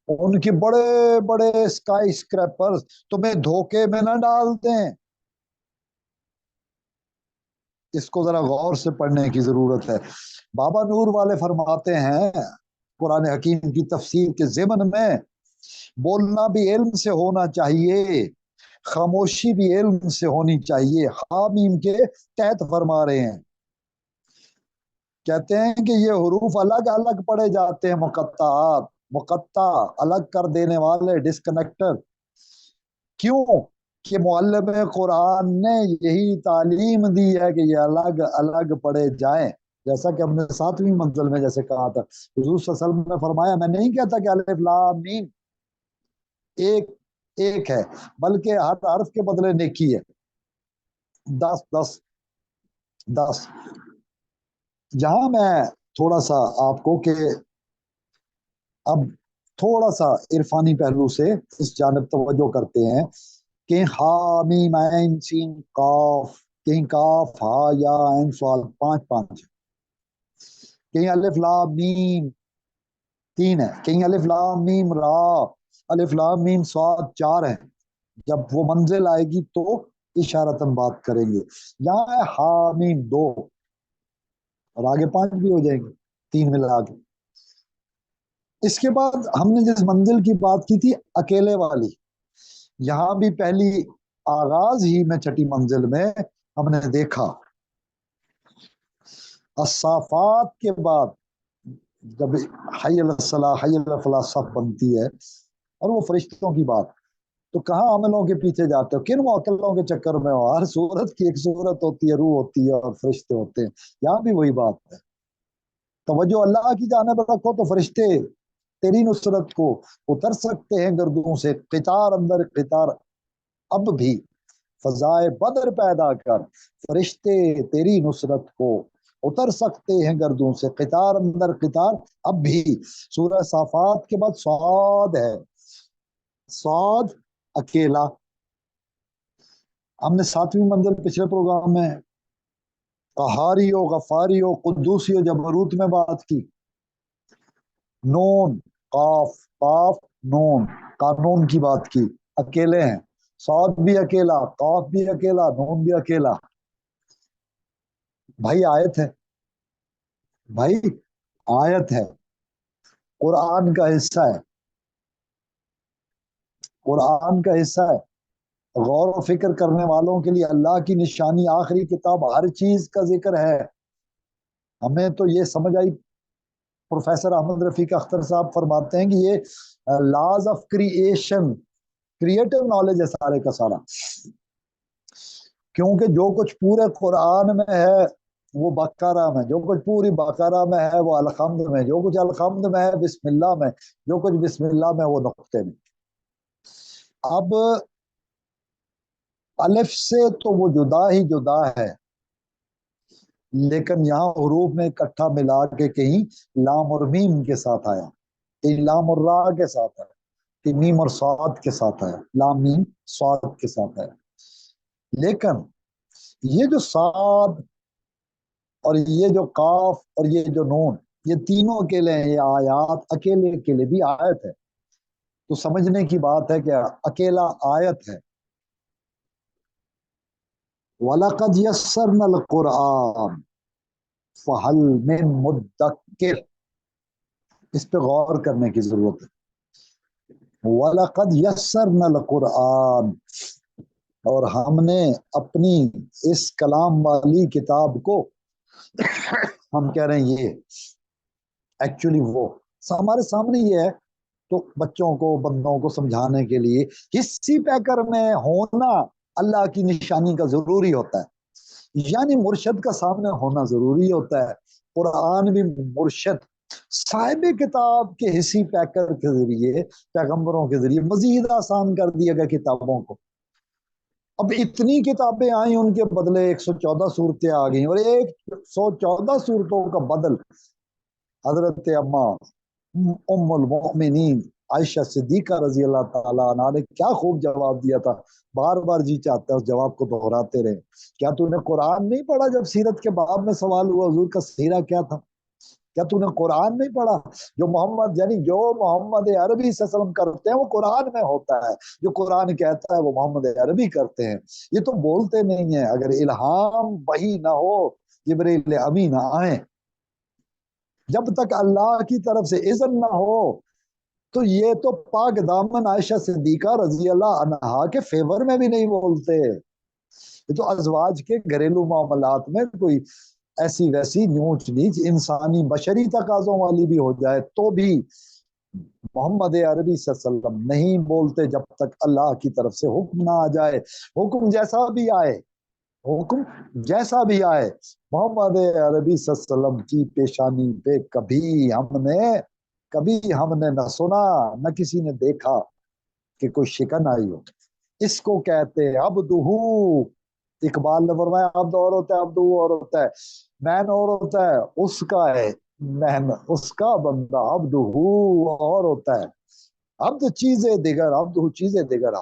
ان کی بڑے بڑے اسکائی اسکریپرز تمہیں دھوکے میں نہ ڈال دیں۔ اس کو ذرا غور سے پڑھنے کی ضرورت ہے۔ بابا نور والے فرماتے ہیں قرآن حکیم کی تفسیر کے ضمن میں، بولنا بھی علم سے ہونا چاہیے، خاموشی بھی علم سے ہونی چاہیے۔ حامیم کے تحت فرما رہے ہیں، کہتے ہیں کہ یہ حروف الگ الگ پڑھے جاتے ہیں، مقطعات، مقطع الگ کر دینے والے، ڈسکنیکٹر۔ کیوں کہ معلم قرآن نے یہی تعلیم دی ہے کہ یہ الگ الگ پڑھے جائیں، جیسا کہ ہم نے 7ویں منزل میں جیسے کہا تھا، حضور صلی اللہ علیہ وسلم نے فرمایا میں نہیں کہتا کہ الف لام میم ایک ایک ہے، بلکہ ہر حرف کے بدلے نیکی ہے، 10 10 10۔ جہاں میں تھوڑا سا آپ کو کہ اب تھوڑا سا عرفانی پہلو سے اس جانب توجہ کرتے ہیں، کہ ہا میم عین سین قاف، کہیں کاف ہا یا عین صاد 5 5، کہیں الف لام میم 3 ہے، کہیں الف لام میم را، الف لام میم صاد 4 ہے۔ جب وہ منزل آئے گی تو اشارتاً بات کریں گے۔ یہاں ہے ہا میم 2، اور آگے 5 بھی ہو جائیں گے، 3 ملا کے۔ اس کے بعد ہم نے جس منزل کی بات کی تھی اکیلے والی، یہاں بھی پہلی آغاز ہی میں چھٹی منزل میں ہم نے دیکھا الصافات کے بعد جب حی علی الصلاح حی علی الفلاح صف بنتی ہے، اور وہ فرشتوں کی بات، تو کہاں عملوں کے پیچھے جاتے ہو، کن معطلوں کے چکر میں ہو؟ ہر صورت کی ایک صورت ہوتی ہے، روح ہوتی ہے اور فرشتے ہوتے ہیں، یہاں بھی وہی بات ہے۔ توجہ اللہ کی جانب رکھو تو فرشتے تیری نصرت کو اتر سکتے ہیں گردوں سے، قطار اندر قطار اب بھی فضائے بدر پیدا کر، فرشتے تیری نصرت کو اتر سکتے ہیں گردوں سے، قطار اندر قطار اب بھی۔ سورہ صافات کے بعد صاد ہے، صاد اکیلا۔ ہم نے 7ویں منزل پچھلے پروگرام میں قہاری ہو، غفاری ہو، قدوسی ہو، جبروت میں بات کی۔ نون قاف قاف نون، قانون کی بات کی، اکیلے ہیں، صاد بھی اکیلا، قاف بھی اکیلا، نون بھی اکیلا۔ بھائی آیت ہے، بھائی آیت ہے، قرآن کا حصہ ہے، قرآن کا حصہ ہے۔ غور و فکر کرنے والوں کے لیے اللہ کی نشانی، آخری کتاب، ہر چیز کا ذکر ہے۔ ہمیں تو یہ سمجھ آئی، پروفیسر احمد رفیق اختر صاحب فرماتے ہیں کہ یہ laws of creation, creative knowledge ہے سارے کا سارا، کیونکہ جو کچھ پورے قرآن میں ہے وہ بقرہ میں، جو کچھ پوری بقرہ میں ہے وہ الحمد میں، جو کچھ الحمد میں ہے بسم اللہ میں، جو کچھ بسم اللہ میں وہ نقطے میں۔ اب الف سے تو وہ جدا ہی جدا ہے، لیکن یہاں حروف میں اکٹھا ملا کے کہیں لام اور میم کے ساتھ آیا، کہیں لام اور را کے ساتھ آیا، کہیں میم اور صاد کے ساتھ آیا، لام میم صاد کے ساتھ آیا۔ لیکن یہ جو صاد اور یہ جو قاف اور یہ جو نون، یہ تینوں اکیلے ہیں، یہ آیات اکیلے اکیلے بھی آیت ہے، تو سمجھنے کی بات ہے کہ اکیلا آیت ہے۔ وَلَقَدْ يَسَّرْنَا الْقُرْآنَ فَهَلْ مِن مُدَّكِّرٍ، اس پہ غور کرنے کی ضرورت ہے۔ وَلَقَدْ يَسَّرْنَا الْقُرْآنَ، اور ہم نے اپنی اس کلام والی کتاب کو، ہم کہہ رہے ہیں یہ ایکچولی وہ ہمارے سامنے یہ ہے، تو بچوں کو بندوں کو سمجھانے کے لیے حصی پیکر میں ہونا اللہ کی نشانی کا ضروری ہوتا ہے، یعنی مرشد کا سامنے ہونا ضروری ہوتا ہے۔ قرآن بھی مرشد صاحب کتاب کے حصی پیکر کے ذریعے پیغمبروں کے ذریعے مزید آسان کر دیا گیا کتابوں کو. اب اتنی کتابیں آئیں ان کے بدلے 114 صورتیں آ گئیں, اور 114 صورتوں کا بدل حضرت اما ام المؤمنین عائشہ صدیقہ رضی اللہ تعالیٰ عنہ نے کیا خوب جواب دیا تھا. بار بار جی چاہتا ہے اس جواب کو دہراتے رہے. کیا تو نے قرآن نہیں پڑھا؟ جب سیرت کے باب میں سوال ہوا حضور کا سیرہ کیا تھا, کیا تو نے قرآن نہیں پڑھا؟ جو محمد عربی صلی اللہ علیہ وسلم کرتے ہیں وہ قرآن میں ہوتا ہے, جو قرآن کہتا ہے وہ محمد عربی کرتے ہیں. یہ تو بولتے نہیں ہیں. اگر الہام وحی نہ ہو, جبریل امین نہ آئیں, جب تک اللہ کی طرف سے اذن نہ ہو, تو یہ تو پاک دامن عائشہ صدیقہ رضی اللہ عنہا کے فیور میں بھی نہیں بولتے. یہ تو ازواج کے گھریلو معاملات میں کوئی ایسی ویسی نیوچ نیچ انسانی بشری تقاضوں والی بھی ہو جائے تو بھی محمد عربی صلی اللہ علیہ وسلم نہیں بولتے جب تک اللہ کی طرف سے حکم نہ آ جائے. حکم جیسا بھی آئے, حکم جیسا بھی آئے, محمد عربی صلی اللہ علیہ وسلم کی پیشانی پہ کبھی ہم نے نہ سنا نہ کسی نے دیکھا کہ کوئی شکن آئی ہو. اس کو کہتے ہیں عبدہو. اقبال نے فرمایا عبد اور ہوتا ہے, عبدہو اور ہوتا ہے, مین اور ہوتا ہے, اس کا ہے مین, اس کا بندہ عبدہو اور ہوتا ہے. عبد چیزیں دیگر, عبدہو چیزیں دیگر,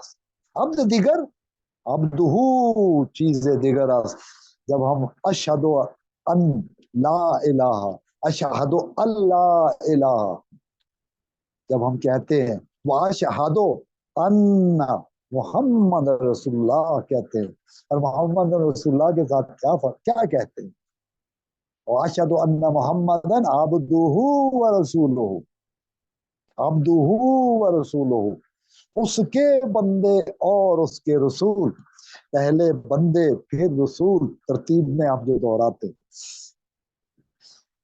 عبد دیگر عبدہو چیزیں دیگر. جب ہم اشہد ان لا الہ, اشہد اللہ الہ جب ہم کہتے ہیں, وہ اشہد ان محمد رسول اللہ کہتے ہیں, اور محمد رسول اللہ کے ساتھ کیا کہتے ہیں؟ واشهد ان محمدا عبده ورسولہ, عبده ورسولہ, اس کے بندے اور اس کے رسول. پہلے بندے پھر رسول, ترتیب میں آپ جو دہراتے.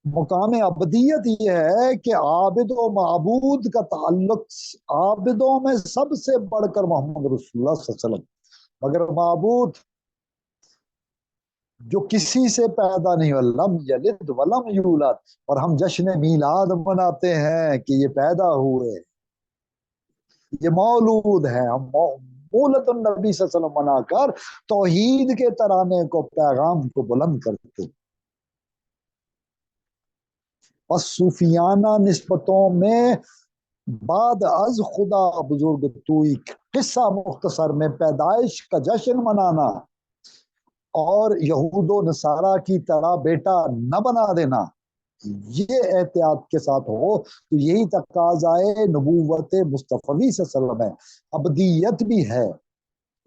مقام عبدیت یہ ہے کہ عابد و معبود کا تعلق عابدوں میں سب سے بڑھ کر محمد رسول اللہ صلی اللہ علیہ وسلم, مگر معبود جو کسی سے پیدا نہیں ہوا, لم یلد ولم یولد, اور ہم جشن میلاد مناتے ہیں کہ یہ پیدا ہوئے, یہ مولود ہے. ہم مولد النبی صلی اللہ علیہ وسلم منا کر توحید کے ترانے کو, پیغام کو بلند کرتے. بس صوفیانہ نسبتوں میں بعد از خدا بزرگ توئی قصہ مختصر میں پیدائش کا جشن منانا اور یہود و نصارہ کی طرح بیٹا نہ بنا دینا, یہ احتیاط کے ساتھ ہو تو یہی تقاضائے نبوت مصطفی صلی اللہ علیہ وسلم ہے. ابدیت بھی ہے,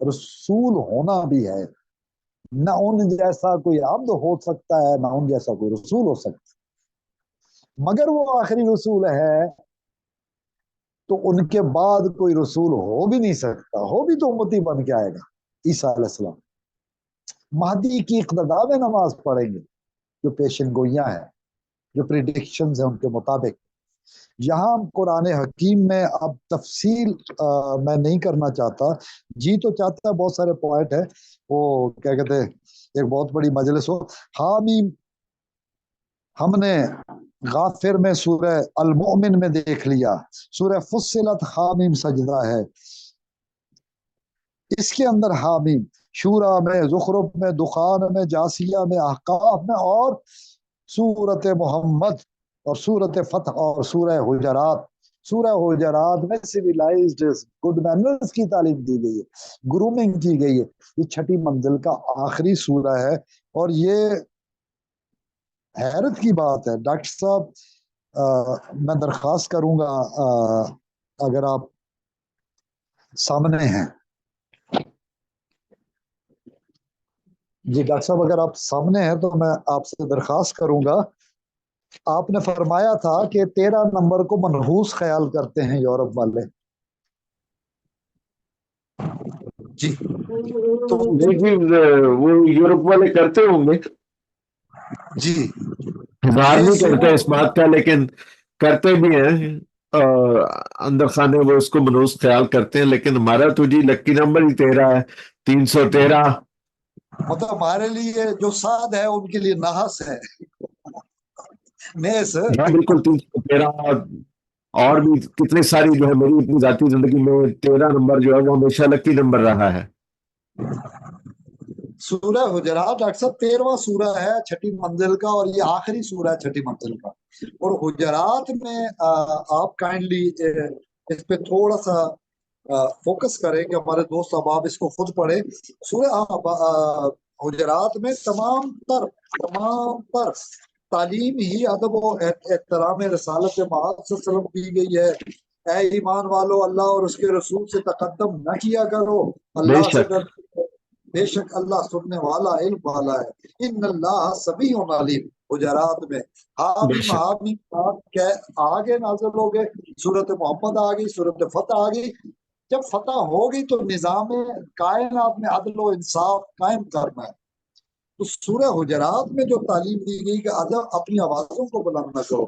رسول ہونا بھی ہے. نہ ان جیسا کوئی عبد ہو سکتا ہے, نہ ان جیسا کوئی رسول ہو سکتا ہے, مگر وہ آخری رسول ہے تو ان کے بعد کوئی رسول ہو بھی نہیں سکتا. ہو بھی تو امتی بن کے آئے گا عیسیٰ علیہ السلام. مہدی کی اقتدا میں نماز پڑھیں گے, جو پیشن گوئیاں ہیں, جو پریڈکشنز ہیں ان کے مطابق. یہاں قرآن حکیم میں اب تفصیل میں نہیں کرنا چاہتا, جی تو چاہتا ہے بہت سارے پوائنٹ ہیں, وہ کیا کہتے ہیں ایک بہت بڑی مجلس ہو. حامیم ہم نے غافر میں سورہ المؤمن میں دیکھ لیا, سورہ فصلت حامیم سجدہ ہے, اس کے اندر حامیم شورا میں, زخرف میں, دخان میں, جاسیہ میں, احقاف میں, اور سورت محمد اور سورت فتح اور سورہ حجرات. سورہ حجرات میں سویلائزڈ گڈ مینرز کی تعلیم دی گئی ہے, گرومنگ کی گئی ہے. یہ چھٹی منزل کا آخری سورہ ہے, اور یہ حیرت کی بات ہے. ڈاکٹر صاحب میں درخواست کروں گا اگر آپ سامنے ہیں, جی ڈاکٹر صاحب اگر آپ سامنے ہیں تو میں آپ سے درخواست کروں گا. آپ نے فرمایا تھا کہ 13 نمبر کو منحوس خیال کرتے ہیں یورپ والے. جی تو وہ یورپ والے کرتے ہوں گے, جی اظہار یہ نہیں کرتے اس ضرور بات کا, لیکن کرتے بھی ہیں. اندر خانے وہ اس کو منحوس خیال کرتے ہیں, لیکن ہمارا تو جی لکی نمبر ہی 13 ہے, 313. مطلب ہمارے لیے جو سعد ہے ان کے لیے نحس ہے. نیس ہاں بالکل 313 اور بھی کتنے ساری جو ہے میری اپنی ذاتی زندگی میں 13 نمبر جو ہے وہ ہمیشہ لکی نمبر رہا ہے. سورہ حجرات ڈاکٹر صاحب 13واں سورہ ہے چھٹی منزل کا، اور یہ آخری سورہ ہے چھٹی منزل کا. اور حجرات میں آپ کائنڈلی اس پہ تھوڑا سا فوکس کریں کہ ہمارے دوست احباب اس کو خود پڑھیں. سورہ حجرات میں تمام تر تعلیم ہی ادب و احترام رسالت مآب صلی اللہ علیہ وسلم کی گئی ہے. اے ایمان والو اللہ اور اس کے رسول سے تقدم نہ کیا کرو، بے اللہ سے شک ڈر، بے شک اللہ سننے والا علم والا ہے. ان اللہ سمیع علیم. حجرات میں بے حامیم شک حامیم آگے نازل ہو گئے. صورت محمد آ گئی، صورت فتح آ گئی. جب فتح ہوگی تو نظام کائنات میں عدل و انصاف قائم کرنا ہے. تو سورہ حجرات میں جو تعلیم دی گئی کہ ادب اپنی آوازوں کو بلند نہ کرو،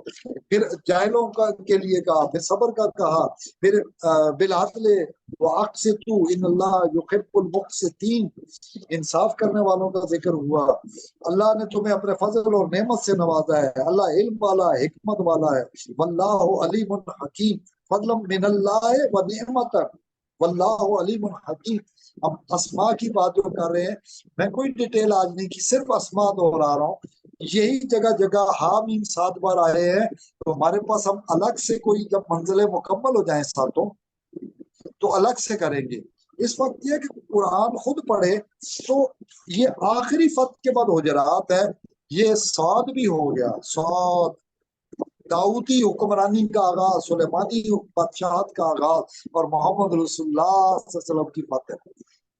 پھر جاہلوں کے لیے کہا، پھر صبر کا کہا، پھر بالعدل واقسطوا ان اللہ یحب المقسطین، انصاف کرنے والوں کا ذکر ہوا. اللہ نے تمہیں اپنے فضل اور نعمت سے نوازا ہے، اللہ علم والا ہے، حکمت والا ہے. واللہ علیم حکیم. فضل من اللہ و نعمت واللہ علیم حکیم. اب اسماء کی بات جو کر رہے ہیں، میں کوئی ڈیٹیل آج نہیں کی، صرف اسماء دہرا رہا ہوں. یہی جگہ جگہ حامیم 7 بار آئے ہیں. تو ہمارے پاس ہم الگ سے کوئی جب منزلیں مکمل ہو جائیں ساتوں تو الگ سے کریں گے. اس وقت یہ کہ قرآن خود پڑھے تو یہ آخری فتح کے بعد حجرات ہے. یہ سعد بھی ہو گیا، سعد داؤدی حکمرانی کا آغاز، سلیمانی بادشاہت کا آغاز، اور محمد رسول اللہ صلی اللہ علیہ وسلم کی فتح،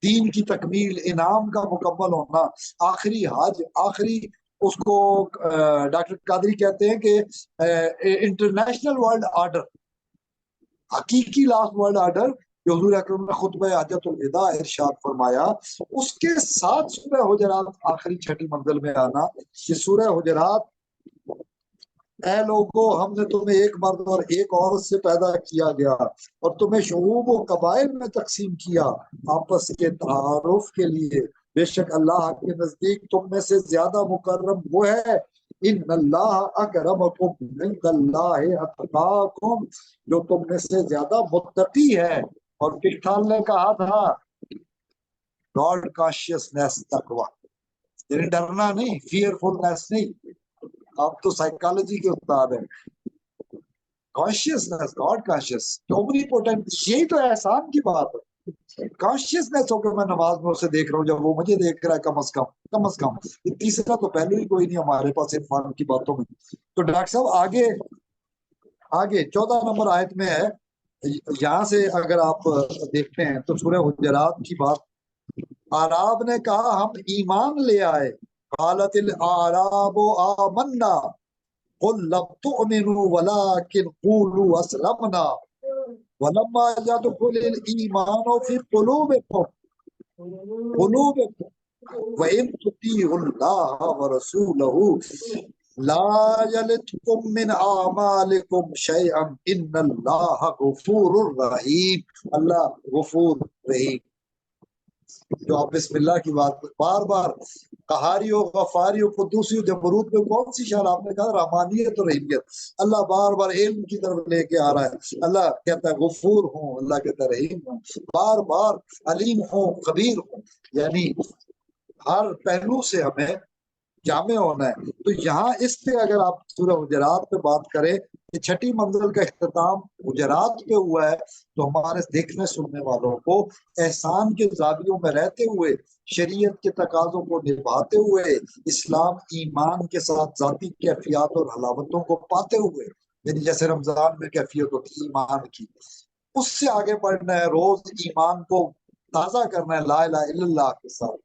دین کی تکمیل، انعام کا مکمل ہونا، آخری حج، آخری اس کو ڈاکٹر قادری کہتے ہیں کہ انٹرنیشنل ورلڈ آرڈر، حقیقی لاسٹ ورلڈ آرڈر جو حضور اکرم نے خطبہ حجۃ الوداع ارشاد فرمایا. اس کے ساتھ سورہ حجرات آخری چھٹی منزل میں آنا. یہ سورہ حجرات، اے لوگو ہم نے تمہیں ایک مرد اور ایک عورت سے پیدا کیا گیا اور تمہیں شعوب و قبائل میں تقسیم کیا آپس کے تعارف کے لیے. بے شک اللہ کے نزدیک تم میں سے زیادہ مکرم وہ ہے، ان اللہ اکرمکم عند اللہ اتقاکم، جو تم میں سے زیادہ متقی ہے. اور پکٹھال نے کہا تھا گاڈ کانشیسنیس، تقوی، یعنی ڈرنا نہیں، فیئر فلنس نہیں. آپ تو سائیکالوجی کے استاد ہیں. Consciousness, God conscious, omni potent, یہی تو احسان کی بات ہے. کانشیسنس ہو کہ میں نماز میں اسے دیکھ رہا ہوں جب وہ مجھے دیکھ رہا ہے، کم از کم یہ تیسرا تو پہلو ہی کوئی نہیں ہمارے پاس عرفان کی باتوں میں. تو ڈاکٹر صاحب آگے 14 نمبر آیت میں ہے. یہاں سے اگر آپ دیکھتے ہیں تو سورہ حجرات کی بات، اعراب نے کہا ہم ایمان لے آئے. قالت الاعراب آمنا قل لم تؤمنوا ولكن قولوا اسلمنا ولما يدخل الايمان في قلوبكم وان تطيعوا الله ورسوله لا يلدكم من اعمالكم شيئا ان الله غفور رحيم. اللہ غفور رحیم. جو آپ بسم اللہ کی بات بار بار، قہاری ہو، غفاری ہو، قدوسی ہو، جبروت میں کون سی شان آپ نے کہا؟ رحمانیت اور رحیمیت. اللہ بار بار علم کی طرف لے کے آ رہا ہے. اللہ کہتا ہے غفور ہوں، اللہ کہتا ہے رحیم ہوں، بار بار علیم ہوں، خبیر ہوں، یعنی ہر پہلو سے ہمیں جامع ہونا ہے. تو یہاں اس پہ اگر آپ سورہ حجرات پہ بات کریں کہ چھٹی منزل کا اختتام حجرات پہ ہوا ہے، تو ہمارے دیکھنے سننے والوں کو احسان کے زاویوں میں رہتے ہوئے، شریعت کے تقاضوں کو نبھاتے ہوئے، اسلام ایمان کے ساتھ ذاتی کیفیات اور حلاوتوں کو پاتے ہوئے، یعنی جیسے رمضان میں کیفیت ہوتی ہے ایمان کی، اس سے آگے بڑھنا ہے. روز ایمان کو تازہ کرنا ہے لا الہ الا اللہ کے ساتھ،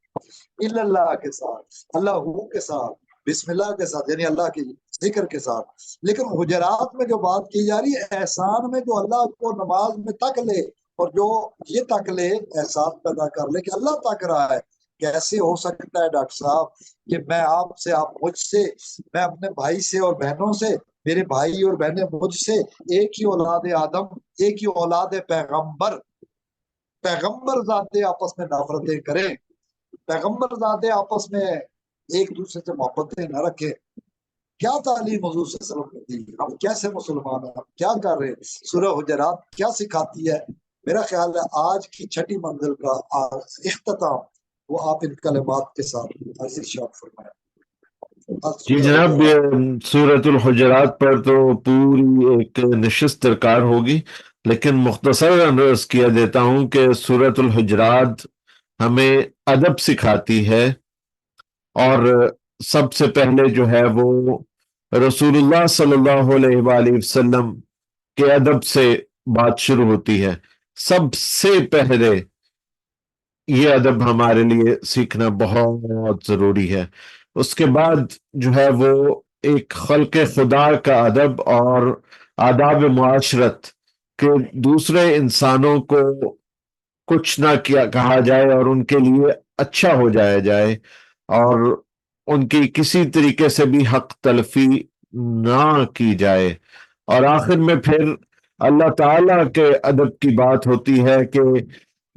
الا اللہ کے ساتھ، اللہ کے ساتھ، بسم اللہ کے ساتھ، یعنی اللہ کے ذکر کے ساتھ. لیکن حجرات میں جو بات کی جا رہی ہے احسان میں، جو اللہ کو نماز میں تک لے، اور جو یہ تک لے، احساس پیدا کر لے کہ اللہ تک رہا ہے. کیسے ہو سکتا ہے ڈاکٹر صاحب کہ میں آپ سے، آپ مجھ سے، میں اپنے بھائی سے اور بہنوں سے، میرے بھائی اور بہنیں مجھ سے، ایک ہی اولاد آدم، ایک ہی اولاد پیغمبر، پیغمبر ذاتے آپس میں نفرتیں کریں، پیغمبر ذاتے آپس میں ایک دوسرے سے محبتیں نہ رکھے. کیا تعلیم حضور صلی اللہ علیہ وسلم نے دی، ہم کیسے مسلمان ہیں، ہم کیا کر رہے ہیں، سورہ حجرات کیا سکھاتی ہے؟ میرا خیال ہے آج کی چھٹی منزل کا اختتام وہ آپ ان کلمات کے ساتھ ارشاد فرمایا۔ جی سورہ جناب، حجرات سورۃ الحجرات پر تو پوری ایک نشست درکار ہوگی، لیکن مختصر عرض کیا دیتا ہوں کہ سورۃ الحجرات ہمیں ادب سکھاتی ہے، اور سب سے پہلے جو ہے وہ رسول اللہ صلی اللہ علیہ وآلہ وسلم کے ادب سے بات شروع ہوتی ہے۔ سب سے پہلے یہ ادب ہمارے لیے سیکھنا بہت ضروری ہے۔ اس کے بعد جو ہے وہ ایک خلق خدا کا ادب اور آداب معاشرت کہ دوسرے انسانوں کو کچھ نہ کیا کہا جائے اور ان کے لیے اچھا ہو جایا جائے، اور ان کی کسی طریقے سے بھی حق تلفی نہ کی جائے۔ اور آخر میں پھر اللہ تعالیٰ کے ادب کی بات ہوتی ہے کہ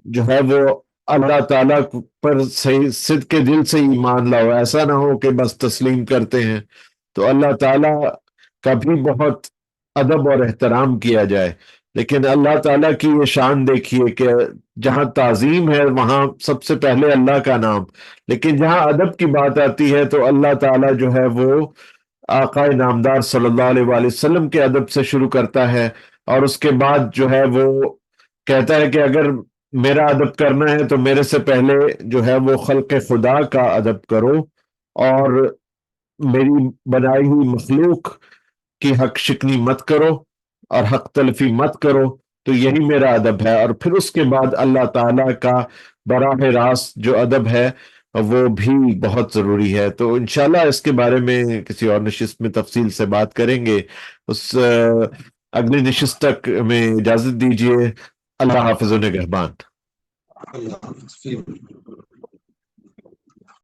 جو ہے وہ اللہ تعالیٰ پر صحیح صدق کے دل سے ایمان لاؤ، ایسا نہ ہو کہ بس تسلیم کرتے ہیں۔ تو اللہ تعالیٰ کا بھی بہت ادب اور احترام کیا جائے، لیکن اللہ تعالیٰ کی یہ شان دیکھیے کہ جہاں تعظیم ہے وہاں سب سے پہلے اللہ کا نام، لیکن جہاں ادب کی بات آتی ہے تو اللہ تعالیٰ جو ہے وہ آقا نامدار صلی اللہ علیہ وآلہ وسلم کے ادب سے شروع کرتا ہے، اور اس کے بعد جو ہے وہ کہتا ہے کہ اگر میرا ادب کرنا ہے تو میرے سے پہلے جو ہے وہ خلق خدا کا ادب کرو، اور میری بنائی ہوئی مخلوق کی حق شکنی مت کرو اور حق تلفی مت کرو، تو یہی میرا ادب ہے۔ اور پھر اس کے بعد اللہ تعالیٰ کا براہ راست جو ادب ہے وہ بھی بہت ضروری ہے۔ تو انشاءاللہ اس کے بارے میں کسی اور نشست میں تفصیل سے بات کریں گے۔ اس اگلی نشست تک میں اجازت دیجیے۔ اللہ حافظ و نگہبان۔ اللہ حافظ۔